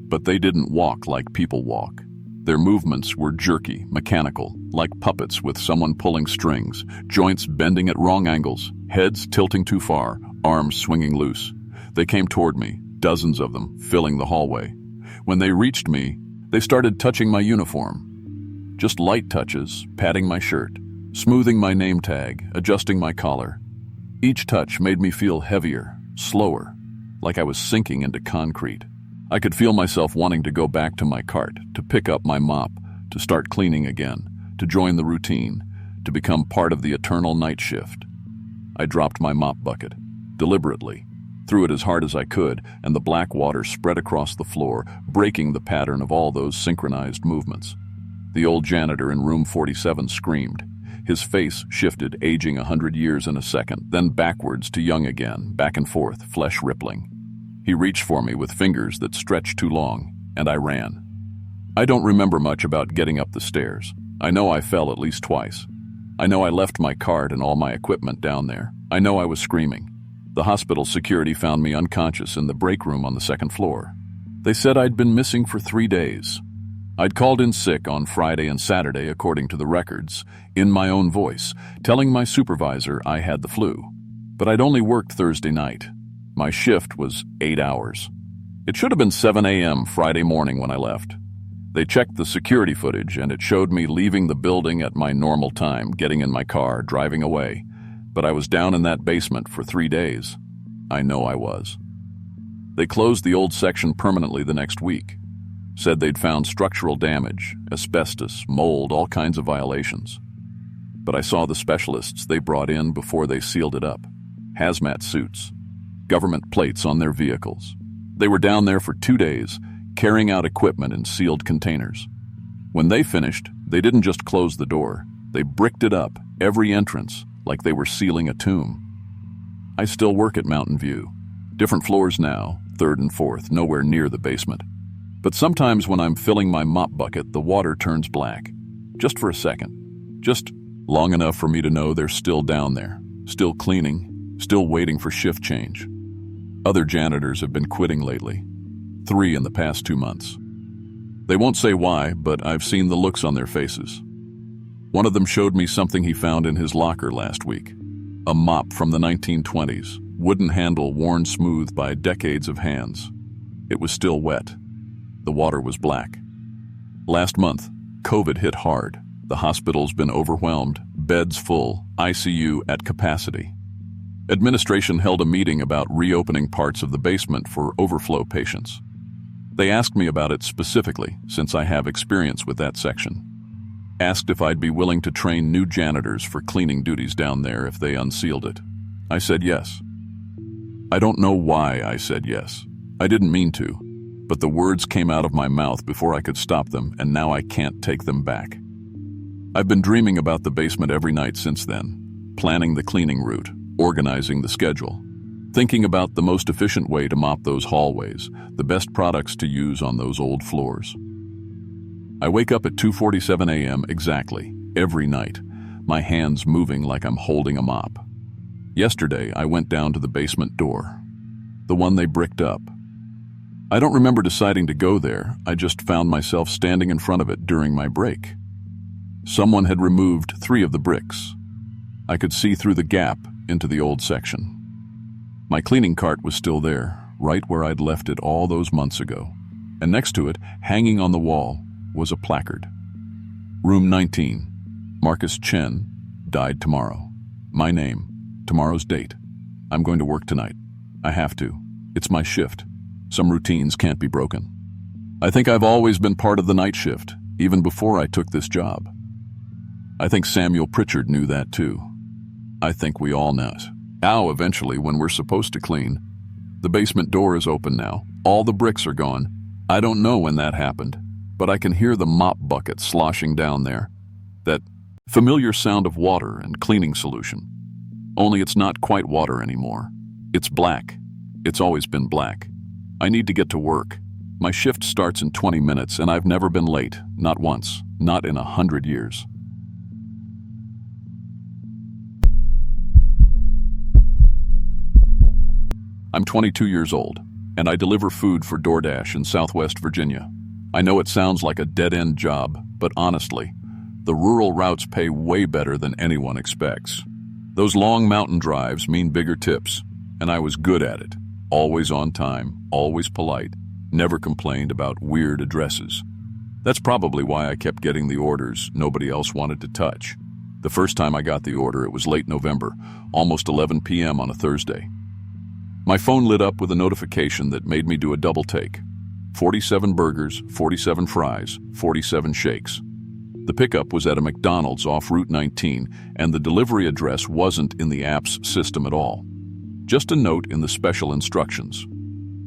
But they didn't walk like people walk. Their movements were jerky, mechanical, like puppets with someone pulling strings, joints bending at wrong angles, heads tilting too far, arms swinging loose. They came toward me, dozens of them, filling the hallway. When they reached me, they started touching my uniform. Just light touches, patting my shirt, smoothing my name tag, adjusting my collar. Each touch made me feel heavier, slower, like I was sinking into concrete. I could feel myself wanting to go back to my cart, to pick up my mop, to start cleaning again, to join the routine, to become part of the eternal night shift. I dropped my mop bucket, deliberately, threw it as hard as I could, and the black water spread across the floor, breaking the pattern of all those synchronized movements. The old janitor in room 47 screamed. His face shifted, aging 100 years in a second, then backwards to young again, back and forth, flesh rippling. He reached for me with fingers that stretched too long, and I ran. I don't remember much about getting up the stairs. I know I fell at least twice. I know I left my cart and all my equipment down there. I know I was screaming. The hospital security found me unconscious in the break room on the second floor. They said I'd been missing for 3 days. I'd called in sick on Friday and Saturday, according to the records, in my own voice, telling my supervisor I had the flu. But I'd only worked Thursday night. My shift was 8 hours. It should have been 7 a.m. Friday morning when I left. They checked the security footage, and it showed me leaving the building at my normal time, getting in my car, driving away. But I was down in that basement for 3 days. I know I was. They closed the old section permanently the next week. Said they'd found structural damage, asbestos, mold, all kinds of violations. But I saw the specialists they brought in before they sealed it up. Hazmat suits, government plates on their vehicles. They were down there for 2 days, carrying out equipment in sealed containers. When they finished, they didn't just close the door. They bricked it up, every entrance, like they were sealing a tomb. I still work at Mountain View. Different floors now, 3rd and 4th, nowhere near the basement. But sometimes when I'm filling my mop bucket, the water turns black. Just for a second. Just long enough for me to know they're still down there, still cleaning, still waiting for shift change. Other janitors have been quitting lately. 3 in the past 2 months. They won't say why, but I've seen the looks on their faces. One of them showed me something he found in his locker last week. A mop from the 1920s, wooden handle worn smooth by decades of hands. It was still wet. The water was black. Last month, COVID hit hard. The hospital's been overwhelmed, beds full, ICU at capacity. Administration held a meeting about reopening parts of the basement for overflow patients. They asked me about it specifically, since I have experience with that section. Asked if I'd be willing to train new janitors for cleaning duties down there if they unsealed it. I said yes. I don't know why I said yes. I didn't mean to, but the words came out of my mouth before I could stop them, and now I can't take them back. I've been dreaming about the basement every night since then, planning the cleaning route, organizing the schedule, thinking about the most efficient way to mop those hallways, the best products to use on those old floors. I wake up at 2:47 a.m. exactly, every night, my hands moving like I'm holding a mop. Yesterday, I went down to the basement door, the one they bricked up. I don't remember deciding to go there, I just found myself standing in front of it during my break. Someone had removed 3 of the bricks. I could see through the gap into the old section. My cleaning cart was still there, right where I'd left it all those months ago. And next to it, hanging on the wall, was a placard. Room 19. Marcus Chen died tomorrow. My name, tomorrow's date. I'm going to work tonight. I have to. It's my shift. Some routines can't be broken. I think I've always been part of the night shift, even before I took this job. I think Samuel Pritchard knew that too. I think we all know it. Now, eventually, when we're supposed to clean, the basement door is open now. All the bricks are gone. I don't know when that happened, but I can hear the mop bucket sloshing down there. That familiar sound of water and cleaning solution. Only it's not quite water anymore. It's black. It's always been black. I need to get to work. My shift starts in 20 minutes, and I've never been late. Not once. Not in 100 years. I'm 22 years old, and I deliver food for DoorDash in Southwest Virginia. I know it sounds like a dead-end job, but honestly, the rural routes pay way better than anyone expects. Those long mountain drives mean bigger tips, and I was good at it. Always on time, always polite, never complained about weird addresses. That's probably why I kept getting the orders nobody else wanted to touch. The first time I got the order, it was late November, almost 11 p.m. on a Thursday. My phone lit up with a notification that made me do a double take. 47 burgers, 47 fries, 47 shakes. The pickup was at a McDonald's off Route 19, and the delivery address wasn't in the app's system at all. Just a note in the special instructions.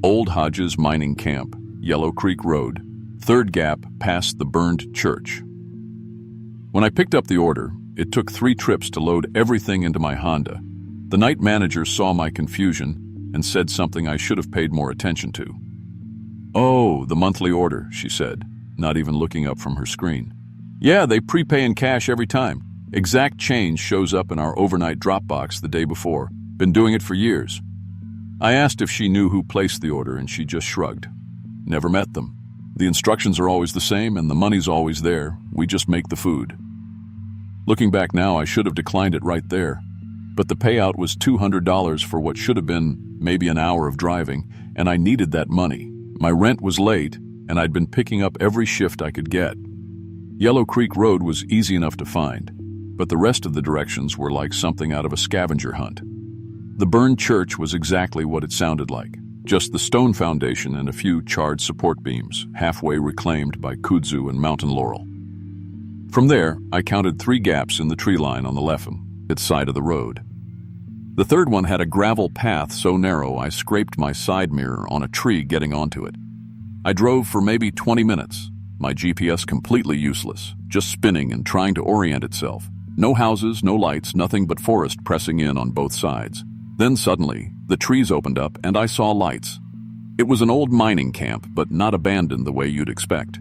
Old Hodges Mining Camp, Yellow Creek Road, third gap past the burned church. When I picked up the order, it took 3 trips to load everything into my Honda. The night manager saw my confusion and said something I should have paid more attention to. "Oh, the monthly order," she said, not even looking up from her screen. "Yeah, they prepay in cash every time. Exact change shows up in our overnight drop box the day before. Been doing it for years." I asked if she knew who placed the order, and she just shrugged. "Never met them. The instructions are always the same, and the money's always there. We just make the food." Looking back now, I should have declined it right there. But the payout was $200 for what should have been maybe an hour of driving, and I needed that money. My rent was late, and I'd been picking up every shift I could get. Yellow Creek Road was easy enough to find, but the rest of the directions were like something out of a scavenger hunt. The burned church was exactly what it sounded like, just the stone foundation and a few charred support beams, halfway reclaimed by kudzu and mountain laurel. From there, I counted 3 gaps in the tree line on the left side of the road. The third one had a gravel path so narrow I scraped my side mirror on a tree getting onto it. I drove for maybe 20 minutes, my GPS completely useless, just spinning and trying to orient itself. No houses, no lights, nothing but forest pressing in on both sides. Then suddenly, the trees opened up and I saw lights. It was an old mining camp, but not abandoned the way you'd expect.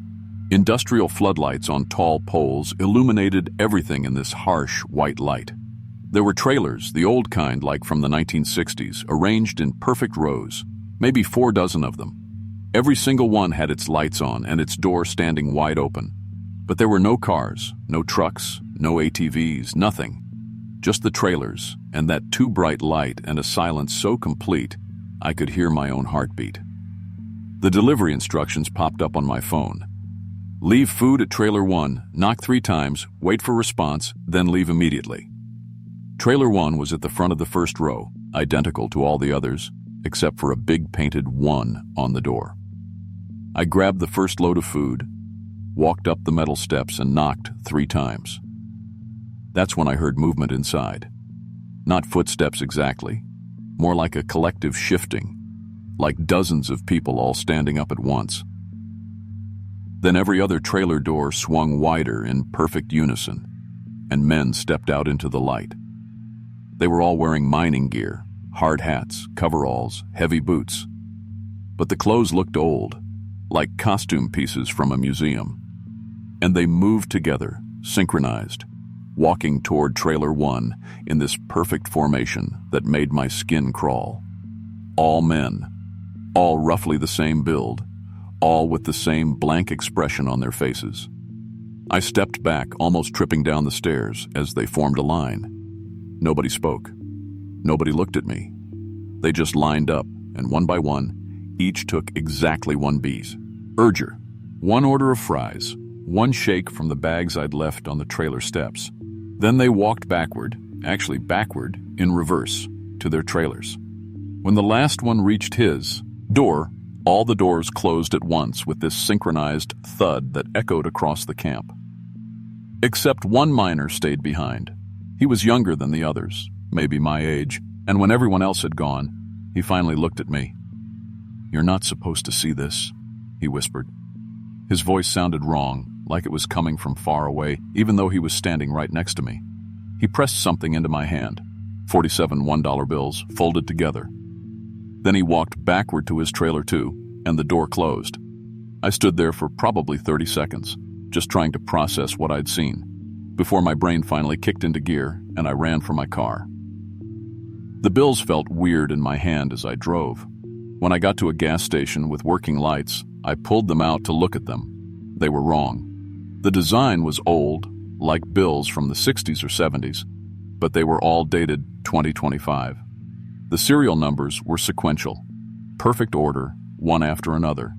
Industrial floodlights on tall poles illuminated everything in this harsh white light. There were trailers, the old kind like from the 1960s, arranged in perfect rows, maybe 4 dozen of them. Every single one had its lights on and its door standing wide open. But there were no cars, no trucks, no ATVs, nothing. Just the trailers, and that too bright light and a silence so complete, I could hear my own heartbeat. The delivery instructions popped up on my phone. Leave food at trailer 1, knock 3 times, wait for response, then leave immediately. Trailer 1 was at the front of the first row, identical to all the others, except for a big painted 1 on the door. I grabbed the first load of food, walked up the metal steps, and knocked 3 times. That's when I heard movement inside. Not footsteps exactly, more like a collective shifting, like dozens of people all standing up at once. Then every other trailer door swung wider in perfect unison, and men stepped out into the light. They were all wearing mining gear, hard hats, coveralls, heavy boots. But the clothes looked old, like costume pieces from a museum. And they moved together, synchronized, walking toward trailer 1 in this perfect formation that made my skin crawl. All men, all roughly the same build, all with the same blank expression on their faces. I stepped back, almost tripping down the stairs as they formed a line. Nobody spoke. Nobody looked at me. They just lined up, and one by one, each took exactly 1 beat. Urger, 1 order of fries, 1 shake from the bags I'd left on the trailer steps. Then they walked backward, actually backward, in reverse, to their trailers. When the last one reached his door, all the doors closed at once with this synchronized thud that echoed across the camp. Except 1 miner stayed behind. He was younger than the others, maybe my age, and when everyone else had gone, he finally looked at me. "You're not supposed to see this," he whispered. His voice sounded wrong, like it was coming from far away, even though he was standing right next to me. He pressed something into my hand, 47 $1 bills folded together. Then he walked backward to his trailer 2, and the door closed. I stood there for probably 30 seconds, just trying to process what I'd seen, before my brain finally kicked into gear and I ran for my car. The bills felt weird in my hand as I drove. When I got to a gas station with working lights, I pulled them out to look at them. They were wrong. The design was old, like bills from the 60s or 70s, but they were all dated 2025. The serial numbers were sequential, perfect order, one after another,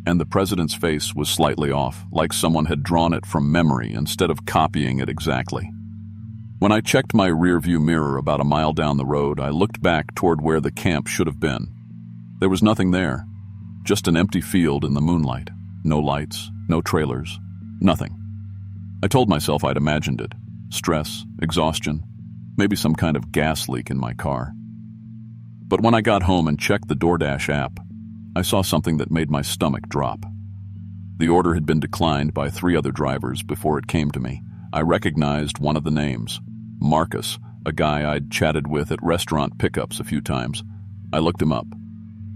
and the president's face was slightly off, like someone had drawn it from memory instead of copying it exactly. When I checked my rearview mirror about a mile down the road, I looked back toward where the camp should have been. There was nothing there, just an empty field in the moonlight. No lights, no trailers, nothing. I told myself I'd imagined it. Stress, exhaustion, maybe some kind of gas leak in my car. But when I got home and checked the DoorDash app, I saw something that made my stomach drop. The order had been declined by 3 other drivers before it came to me. I recognized one of the names, Marcus, a guy I'd chatted with at restaurant pickups a few times. I looked him up.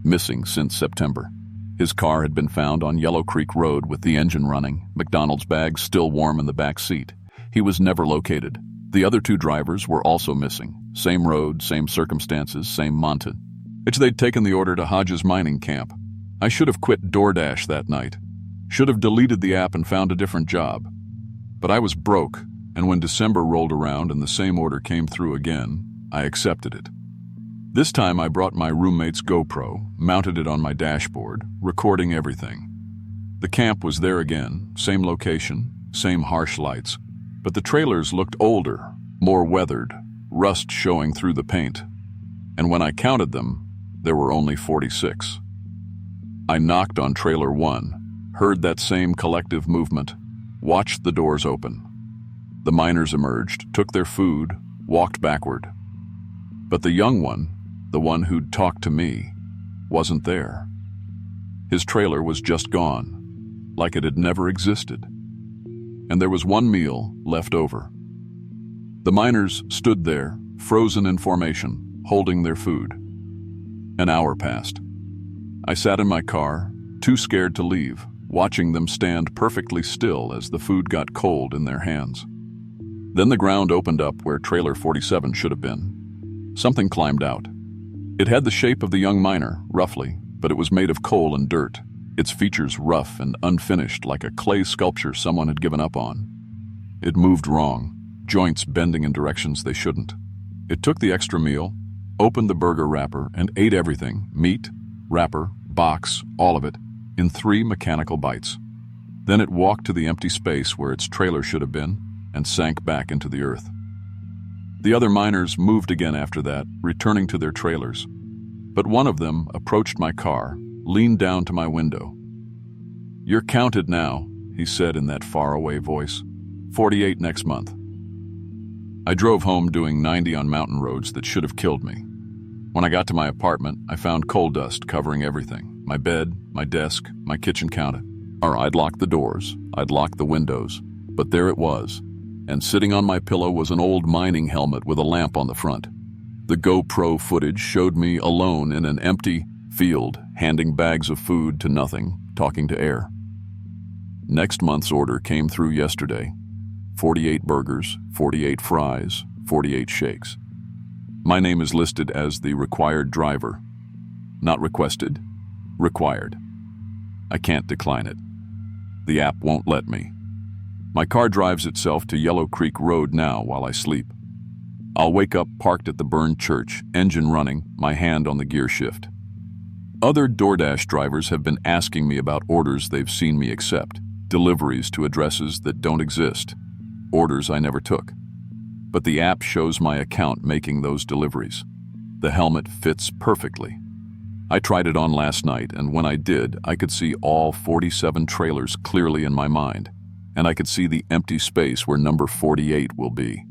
Missing since September. His car had been found on Yellow Creek Road with the engine running, McDonald's bag still warm in the back seat. He was never located. The other 2 drivers were also missing. Same road, same circumstances, same mountain. They'd taken the order to Hodges mining camp. I should have quit DoorDash that night. Should have deleted the app and found a different job. But I was broke, and when December rolled around and the same order came through again, I accepted it. This time I brought my roommate's GoPro, mounted it on my dashboard, recording everything. The camp was there again, same location, same harsh lights, but the trailers looked older, more weathered, rust showing through the paint. And when I counted them, there were only 46. I knocked on trailer 1, heard that same collective movement, watched the doors open. The miners emerged, took their food, walked backward. But the young one, the one who'd talked to me, wasn't there. His trailer was just gone, like it had never existed. And there was one meal left over. The miners stood there, frozen in formation, holding their food. An hour passed. I sat in my car, too scared to leave, watching them stand perfectly still as the food got cold in their hands. Then the ground opened up where trailer 47 should have been. Something climbed out. It had the shape of the young miner, roughly, but it was made of coal and dirt, its features rough and unfinished like a clay sculpture someone had given up on. It moved wrong, joints bending in directions they shouldn't. It took the extra meal, opened the burger wrapper, and ate everything, meat, wrapper, box, all of it, in 3 mechanical bites. Then it walked to the empty space where its trailer should have been and sank back into the earth. The other miners moved again after that, returning to their trailers. But one of them approached my car, leaned down to my window. "You're counted now," he said in that faraway voice. 48 next month. I drove home doing 90 on mountain roads that should have killed me. When I got to my apartment, I found coal dust covering everything. My bed, my desk, my kitchen counter. I'd locked the doors, I'd locked the windows, but there it was. And sitting on my pillow was an old mining helmet with a lamp on the front. The GoPro footage showed me alone in an empty field, handing bags of food to nothing, talking to air. Next month's order came through yesterday. 48 burgers, 48 fries, 48 shakes. My name is listed as the required driver. Not requested, required. I can't decline it. The app won't let me. My car drives itself to Yellow Creek Road now while I sleep. I'll wake up parked at the burned church, engine running, my hand on the gear shift. Other DoorDash drivers have been asking me about orders they've seen me accept, deliveries to addresses that don't exist, orders I never took. But the app shows my account making those deliveries. The helmet fits perfectly. I tried it on last night, and when I did, I could see all 47 trailers clearly in my mind, and I could see the empty space where number 48 will be.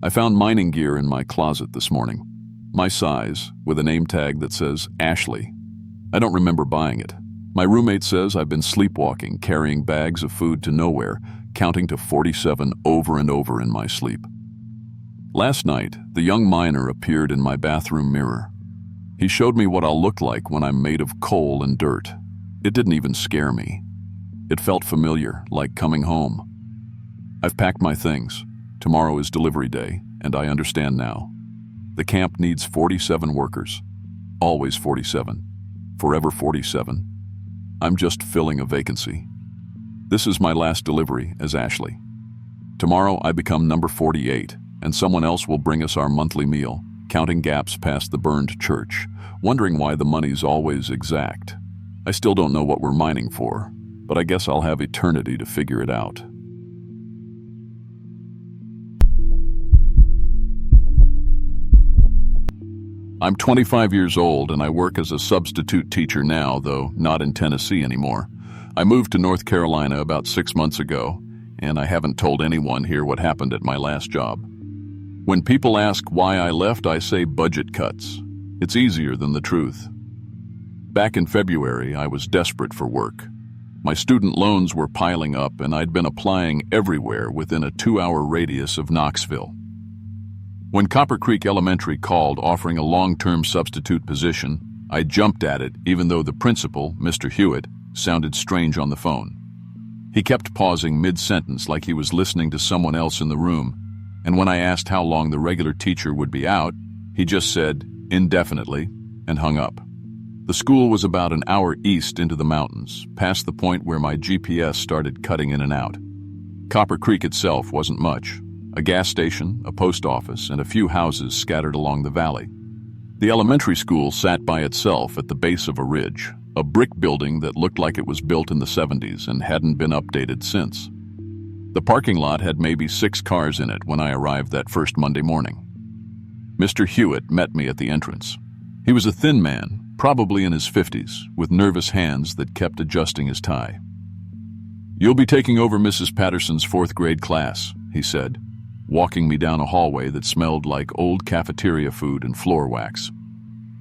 I found mining gear in my closet this morning. My size, with a name tag that says Ashley. I don't remember buying it. My roommate says I've been sleepwalking, carrying bags of food to nowhere, counting to 47 over and over in my sleep. Last night, the young miner appeared in my bathroom mirror. He showed me what I'll look like when I'm made of coal and dirt. It didn't even scare me. It felt familiar, like coming home. I've packed my things. Tomorrow is delivery day, and I understand now. The camp needs 47 workers. Always 47. Forever 47. I'm just filling a vacancy. This is my last delivery as Ashley. Tomorrow I become number 48, and someone else will bring us our monthly meal, counting gaps past the burned church, wondering why the money's always exact. I still don't know what we're mining for, but I guess I'll have eternity to figure it out. I'm 25 years old and I work as a substitute teacher now, though not in Tennessee anymore. I moved to North Carolina about 6 months ago, and I haven't told anyone here what happened at my last job. When people ask why I left, I say budget cuts. It's easier than the truth. Back in February, I was desperate for work. My student loans were piling up, and I'd been applying everywhere within a 2-hour radius of Knoxville. When Copper Creek Elementary called offering a long-term substitute position, I jumped at it even though the principal, Mr. Hewitt, sounded strange on the phone. He kept pausing mid-sentence like he was listening to someone else in the room, and when I asked how long the regular teacher would be out, he just said, indefinitely, and hung up. The school was about an hour east into the mountains, past the point where my GPS started cutting in and out. Copper Creek itself wasn't much. A gas station, a post office, and a few houses scattered along the valley. The elementary school sat by itself at the base of a ridge, a brick building that looked like it was built in the 70s and hadn't been updated since. The parking lot had maybe 6 cars in it when I arrived that first Monday morning. Mr. Hewitt met me at the entrance. He was a thin man, probably in his 50s, with nervous hands that kept adjusting his tie. "You'll be taking over Mrs. Patterson's 4th grade class," he said, walking me down a hallway that smelled like old cafeteria food and floor wax.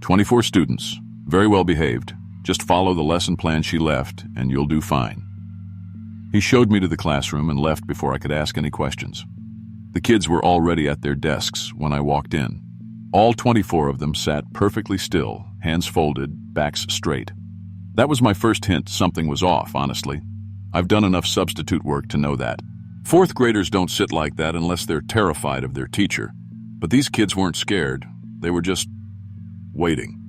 24 students, very well behaved. Just follow the lesson plan she left, and you'll do fine. He showed me to the classroom and left before I could ask any questions. The kids were already at their desks when I walked in. All 24 of them sat perfectly still, hands folded, backs straight. That was my first hint something was off, honestly. I've done enough substitute work to know that. 4th graders don't sit like that unless they're terrified of their teacher. But these kids weren't scared. They were just waiting.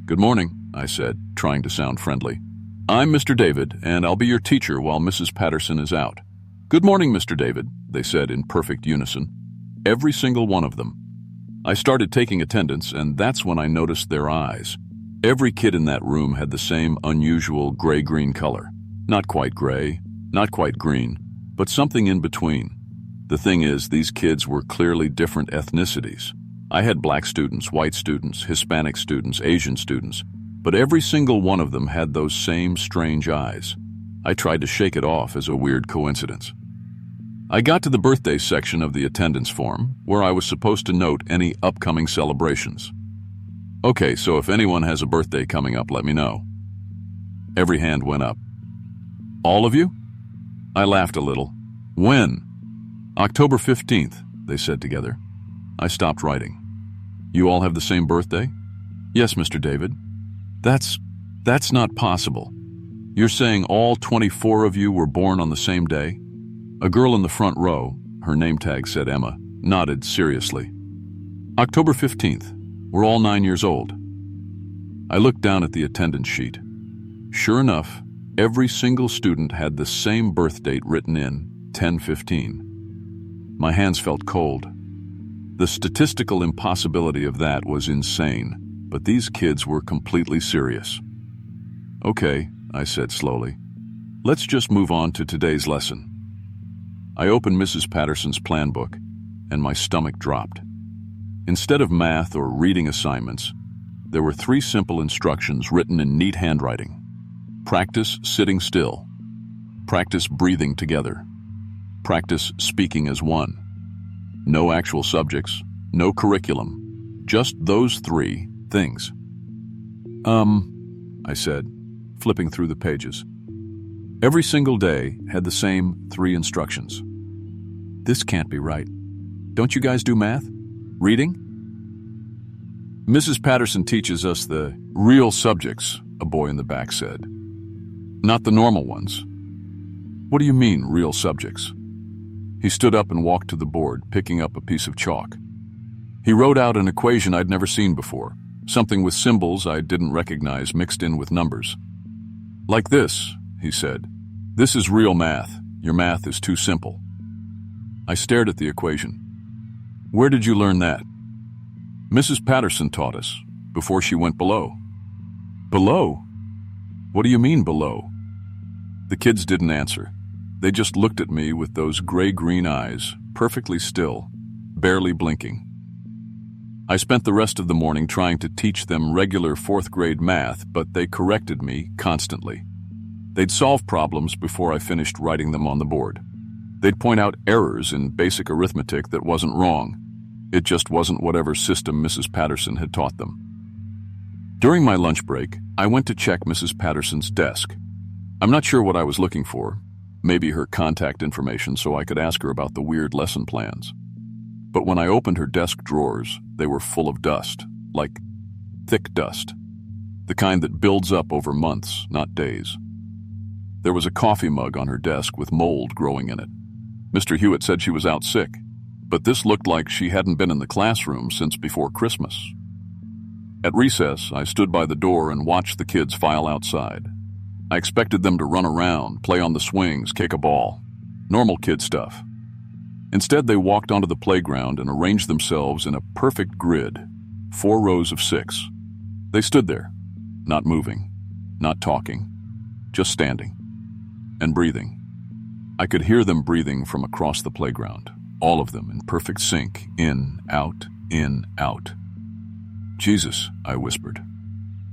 "Good morning," I said, trying to sound friendly. "I'm Mr. David, and I'll be your teacher while Mrs. Patterson is out." "Good morning, Mr. David," they said in perfect unison. Every single one of them. I started taking attendance, and that's when I noticed their eyes. Every kid in that room had the same unusual gray-green color. Not quite gray, not quite green, but something in between. The thing is, these kids were clearly different ethnicities. I had black students, white students, Hispanic students, Asian students, but every single one of them had those same strange eyes. I tried to shake it off as a weird coincidence. I got to the birthday section of the attendance form, where I was supposed to note any upcoming celebrations. "Okay, so if anyone has a birthday coming up, let me know." Every hand went up. "All of you?" I laughed a little. "When?" "October 15th, they said together. I stopped writing. "You all have the same birthday?" "Yes, Mr. David." That's not possible. You're saying all 24 of you were born on the same day?" A girl in the front row, her name tag said Emma, nodded seriously. "October 15th. We're all 9 years old." I looked down at the attendance sheet. Sure enough, every single student had the same birth date written in, 10/15. My hands felt cold. The statistical impossibility of that was insane, but these kids were completely serious. "Okay," I said slowly. "Let's just move on to today's lesson." I opened Mrs. Patterson's plan book, and my stomach dropped. Instead of math or reading assignments, there were 3 simple instructions written in neat handwriting. Practice sitting still. Practice breathing together. Practice speaking as one. No actual subjects, no curriculum, just those 3 things. I said, flipping through the pages. Every single day had the same 3 instructions. This can't be right. Don't you guys do math? Reading? "Mrs. Patterson teaches us the real subjects," a boy in the back said. "Not the normal ones." "What do you mean, real subjects?" He stood up and walked to the board, picking up a piece of chalk. He wrote out an equation I'd never seen before, something with symbols I didn't recognize mixed in with numbers. Like this, he said. This is real math. Your math is too simple. I stared at the equation. Where did you learn that? Mrs. Patterson taught us, before she went below. Below? What do you mean below? The kids didn't answer. They just looked at me with those gray-green eyes, perfectly still, barely blinking. I spent the rest of the morning trying to teach them regular fourth-grade math, but they corrected me constantly. They'd solve problems before I finished writing them on the board. They'd point out errors in basic arithmetic that wasn't wrong. It just wasn't whatever system Mrs. Patterson had taught them. During my lunch break, I went to check Mrs. Patterson's desk. I'm not sure what I was looking for. Maybe her contact information so I could ask her about the weird lesson plans. But when I opened her desk drawers, they were full of dust, like thick dust. The kind that builds up over months, not days. There was a coffee mug on her desk with mold growing in it. Mr. Hewitt said she was out sick, but this looked like she hadn't been in the classroom since before Christmas. At recess, I stood by the door and watched the kids file outside. I expected them to run around, play on the swings, kick a ball. Normal kid stuff. Instead, they walked onto the playground and arranged themselves in a perfect grid, 4 rows of 6. They stood there, not moving, not talking, just standing and breathing. I could hear them breathing from across the playground, all of them in perfect sync, in, out, in, out. Jesus, I whispered.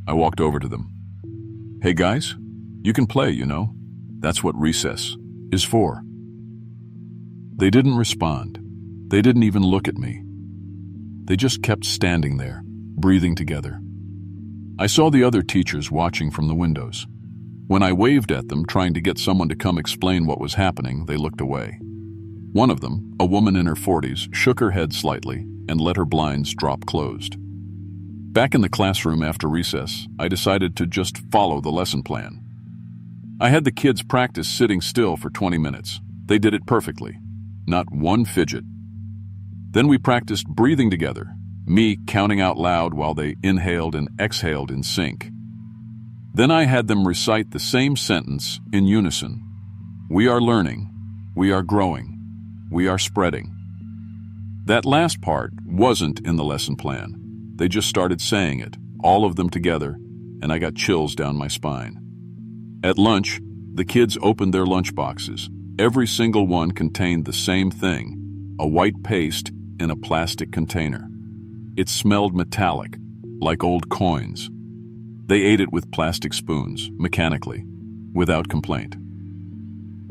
I walked over to them. Hey guys, you can play, you know. That's what recess is for. They didn't respond. They didn't even look at me. They just kept standing there, breathing together. I saw the other teachers watching from the windows. When I waved at them, trying to get someone to come explain what was happening, they looked away. One of them, a woman in her 40s, shook her head slightly and let her blinds drop closed. Back in the classroom after recess, I decided to just follow the lesson plan. I had the kids practice sitting still for 20 minutes. They did it perfectly. Not one fidget. Then we practiced breathing together, me counting out loud while they inhaled and exhaled in sync. Then I had them recite the same sentence in unison. We are learning. We are growing. We are spreading. That last part wasn't in the lesson plan. They just started saying it, all of them together, and I got chills down my spine. At lunch, the kids opened their lunch boxes. Every single one contained the same thing, a white paste in a plastic container. It smelled metallic, like old coins. They ate it with plastic spoons, mechanically, without complaint.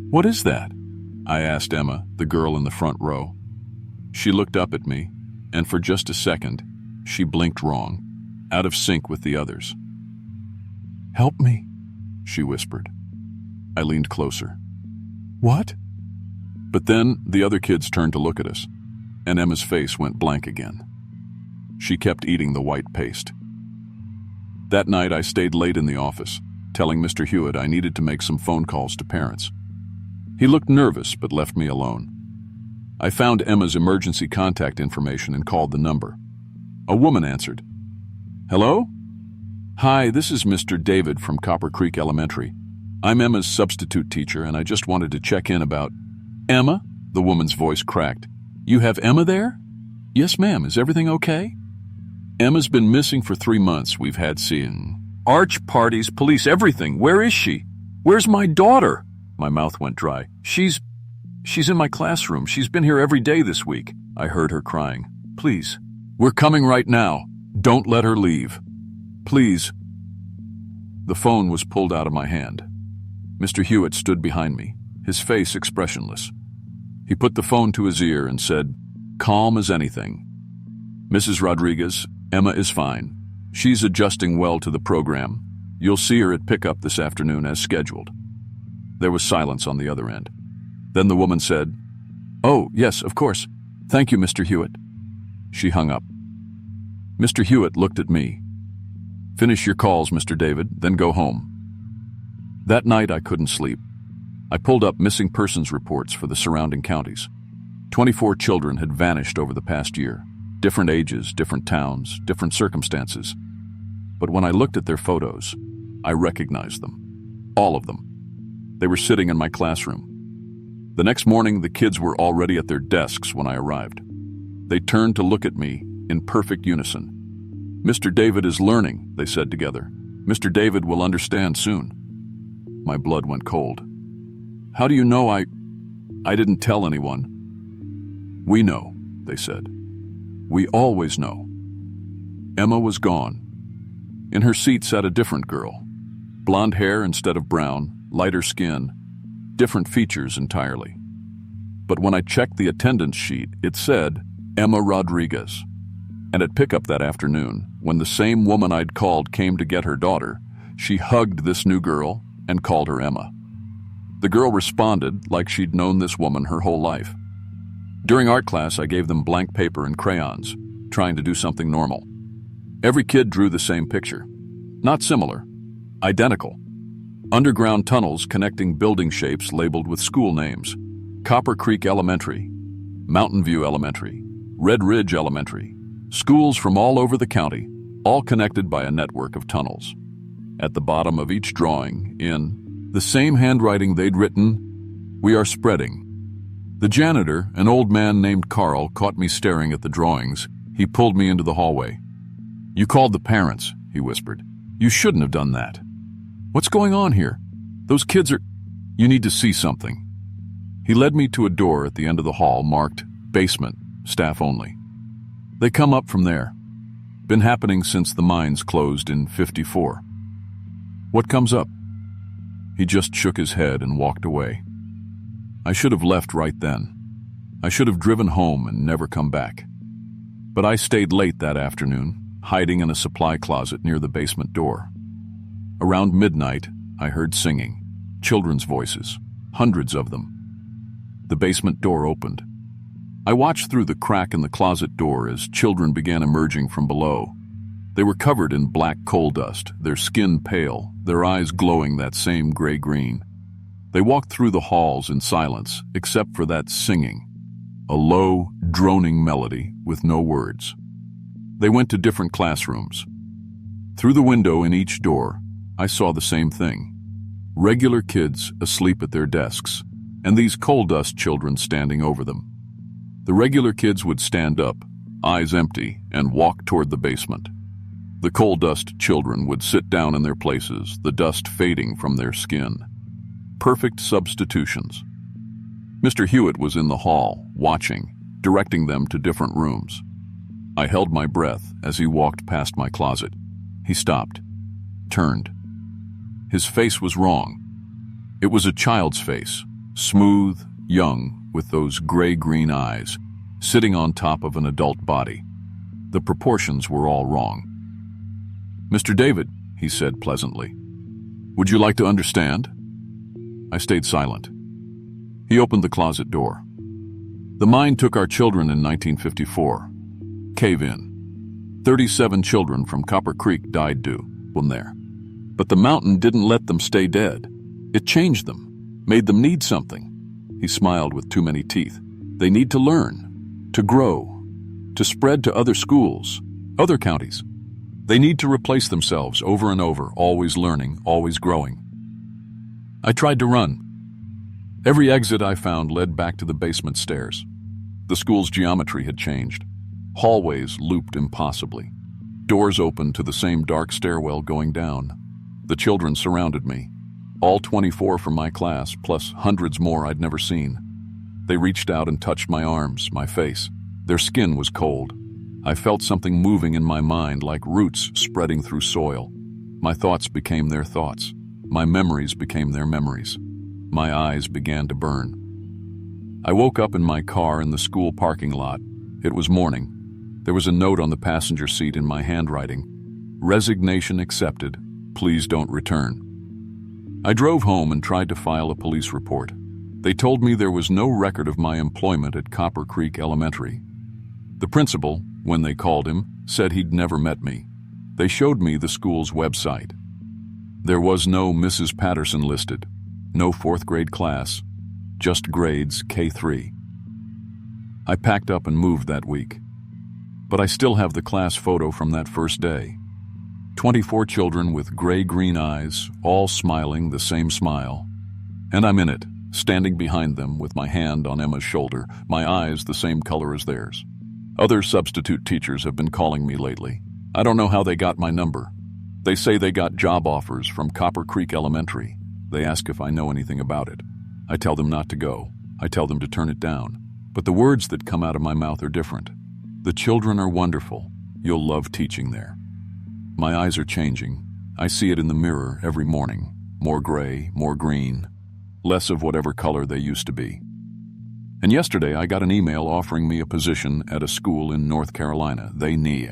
What is that? I asked Emma, the girl in the front row. She looked up at me, and for just a second, she blinked wrong, out of sync with the others. Help me, she whispered. I leaned closer. What? But then the other kids turned to look at us, and Emma's face went blank again. She kept eating the white paste. That night I stayed late in the office, telling Mr. Hewitt I needed to make some phone calls to parents. He looked nervous but left me alone. I found Emma's emergency contact information and called the number. A woman answered. Hello? Hi, this is Mr. David from Copper Creek Elementary. I'm Emma's substitute teacher, and I just wanted to check in about... Emma? The woman's voice cracked. You have Emma there? Yes, ma'am. Is everything okay? Emma's been missing for 3 months. We've had seen arch parties, police, everything. Where is she? Where's my daughter? My mouth went dry. She's in my classroom. She's been here every day this week. I heard her crying. Please. We're coming right now. Don't let her leave. Please. The phone was pulled out of my hand. Mr. Hewitt stood behind me, his face expressionless. He put the phone to his ear and said, calm as anything. Mrs. Rodriguez, Emma is fine. She's adjusting well to the program. You'll see her at pickup this afternoon as scheduled. There was silence on the other end. Then the woman said, Oh, yes, of course. Thank you, Mr. Hewitt. She hung up. Mr. Hewitt looked at me. Finish your calls, Mr. David, then go home. That night I couldn't sleep. I pulled up missing persons reports for the surrounding counties. 24 children had vanished over the past year. Different ages, different towns, different circumstances. But when I looked at their photos, I recognized them. All of them. They were sitting in my classroom. The next morning, the kids were already at their desks when I arrived. They turned to look at me in perfect unison. "Mr. David is learning," they said together. "Mr. David will understand soon." My blood went cold. "How do you know I didn't tell anyone?" "We know," they said. "We always know." Emma was gone. In her seat sat a different girl. Blonde hair instead of brown, lighter skin, different features entirely. But when I checked the attendance sheet, it said Emma Rodriguez. And at pickup that afternoon, when the same woman I'd called came to get her daughter, she hugged this new girl and called her Emma. The girl responded like she'd known this woman her whole life. During art class, I gave them blank paper and crayons, trying to do something normal. Every kid drew the same picture. Not similar, identical. Underground tunnels connecting building shapes labeled with school names. Copper Creek Elementary, Mountain View Elementary, Red Ridge Elementary. Schools from all over the county, all connected by a network of tunnels. At the bottom of each drawing, in the same handwriting they'd written, "We are spreading." The janitor, an old man named Carl, caught me staring at the drawings. He pulled me into the hallway. "You called the parents," he whispered. "You shouldn't have done that. What's going on here? Those kids are... You need to see something." He led me to a door at the end of the hall marked Basement, Staff Only. "They come up from there. Been happening since the mines closed in '54. "What comes up?" He just shook his head and walked away. I should have left right then. I should have driven home and never come back. But I stayed late that afternoon, hiding in a supply closet near the basement door. Around midnight, I heard singing, children's voices, hundreds of them. The basement door opened. I watched through the crack in the closet door as children began emerging from below. They were covered in black coal dust, their skin pale, their eyes glowing that same gray-green. They walked through the halls in silence, except for that singing, a low, droning melody with no words. They went to different classrooms. Through the window in each door, I saw the same thing. Regular kids asleep at their desks, and these coal dust children standing over them. The regular kids would stand up, eyes empty, and walk toward the basement. The coal dust children would sit down in their places, the dust fading from their skin. Perfect substitutions. Mr. Hewitt was in the hall, watching, directing them to different rooms. I held my breath as he walked past my closet. He stopped, turned. His face was wrong. It was a child's face, smooth, young, with those gray-green eyes, sitting on top of an adult body. The proportions were all wrong. "Mr. David," he said pleasantly, "would you like to understand?" I stayed silent. He opened the closet door. "The mine took our children in 1954. Cave-in. 37 children from Copper Creek died due from there. But the mountain didn't let them stay dead. It changed them, made them need something." He smiled with too many teeth. "They need to learn, to grow, to spread to other schools, other counties. They need to replace themselves over and over, always learning, always growing." I tried to run. Every exit I found led back to the basement stairs. The school's geometry had changed. Hallways looped impossibly. Doors opened to the same dark stairwell going down. The children surrounded me. All 24 from my class, plus hundreds more I'd never seen. They reached out and touched my arms, my face. Their skin was cold. I felt something moving in my mind like roots spreading through soil. My thoughts became their thoughts. My memories became their memories. My eyes began to burn. I woke up in my car in the school parking lot. It was morning. There was a note on the passenger seat in my handwriting. "Resignation accepted. Please don't return." I drove home and tried to file a police report. They told me there was no record of my employment at Copper Creek Elementary. The principal, when they called him, said he'd never met me. They showed me the school's website. There was no Mrs. Patterson listed, no fourth grade class, just grades K-3. I packed up and moved that week. But I still have the class photo from that first day. 24 children with gray-green eyes, all smiling the same smile. And I'm in it, standing behind them with my hand on Emma's shoulder, my eyes the same color as theirs. Other substitute teachers have been calling me lately. I don't know how they got my number. They say they got job offers from Copper Creek Elementary. They ask if I know anything about it. I tell them not to go. I tell them to turn it down. But the words that come out of my mouth are different. The children are wonderful. You'll love teaching there. My eyes are changing. I see it in the mirror every morning. More gray, more green, less of whatever color they used to be. And yesterday I got an email offering me a position at a school in North Carolina. They need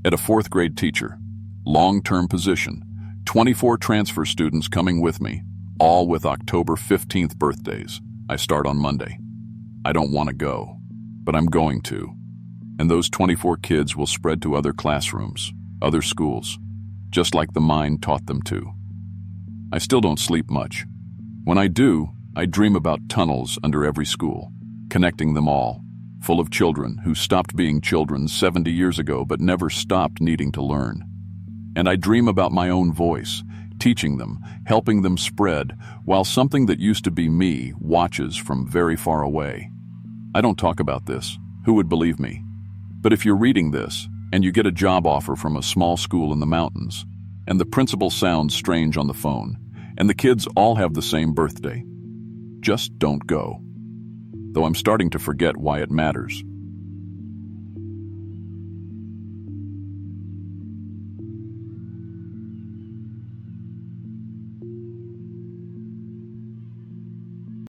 at a 4th grade teacher. Long-term position. 24 transfer students coming with me, all with October 15th birthdays. I start on Monday. I don't want to go, but I'm going to. And those 24 kids will spread to other classrooms, other schools, just like the mine taught them to. I still don't sleep much. When I do, I dream about tunnels under every school, connecting them all, full of children who stopped being children 70 years ago but never stopped needing to learn. And I dream about my own voice, teaching them, helping them spread, while something that used to be me watches from very far away. I don't talk about this. Who would believe me? But if you're reading this, and you get a job offer from a small school in the mountains, and the principal sounds strange on the phone, and the kids all have the same birthday, just don't go. Though I'm starting to forget why it matters.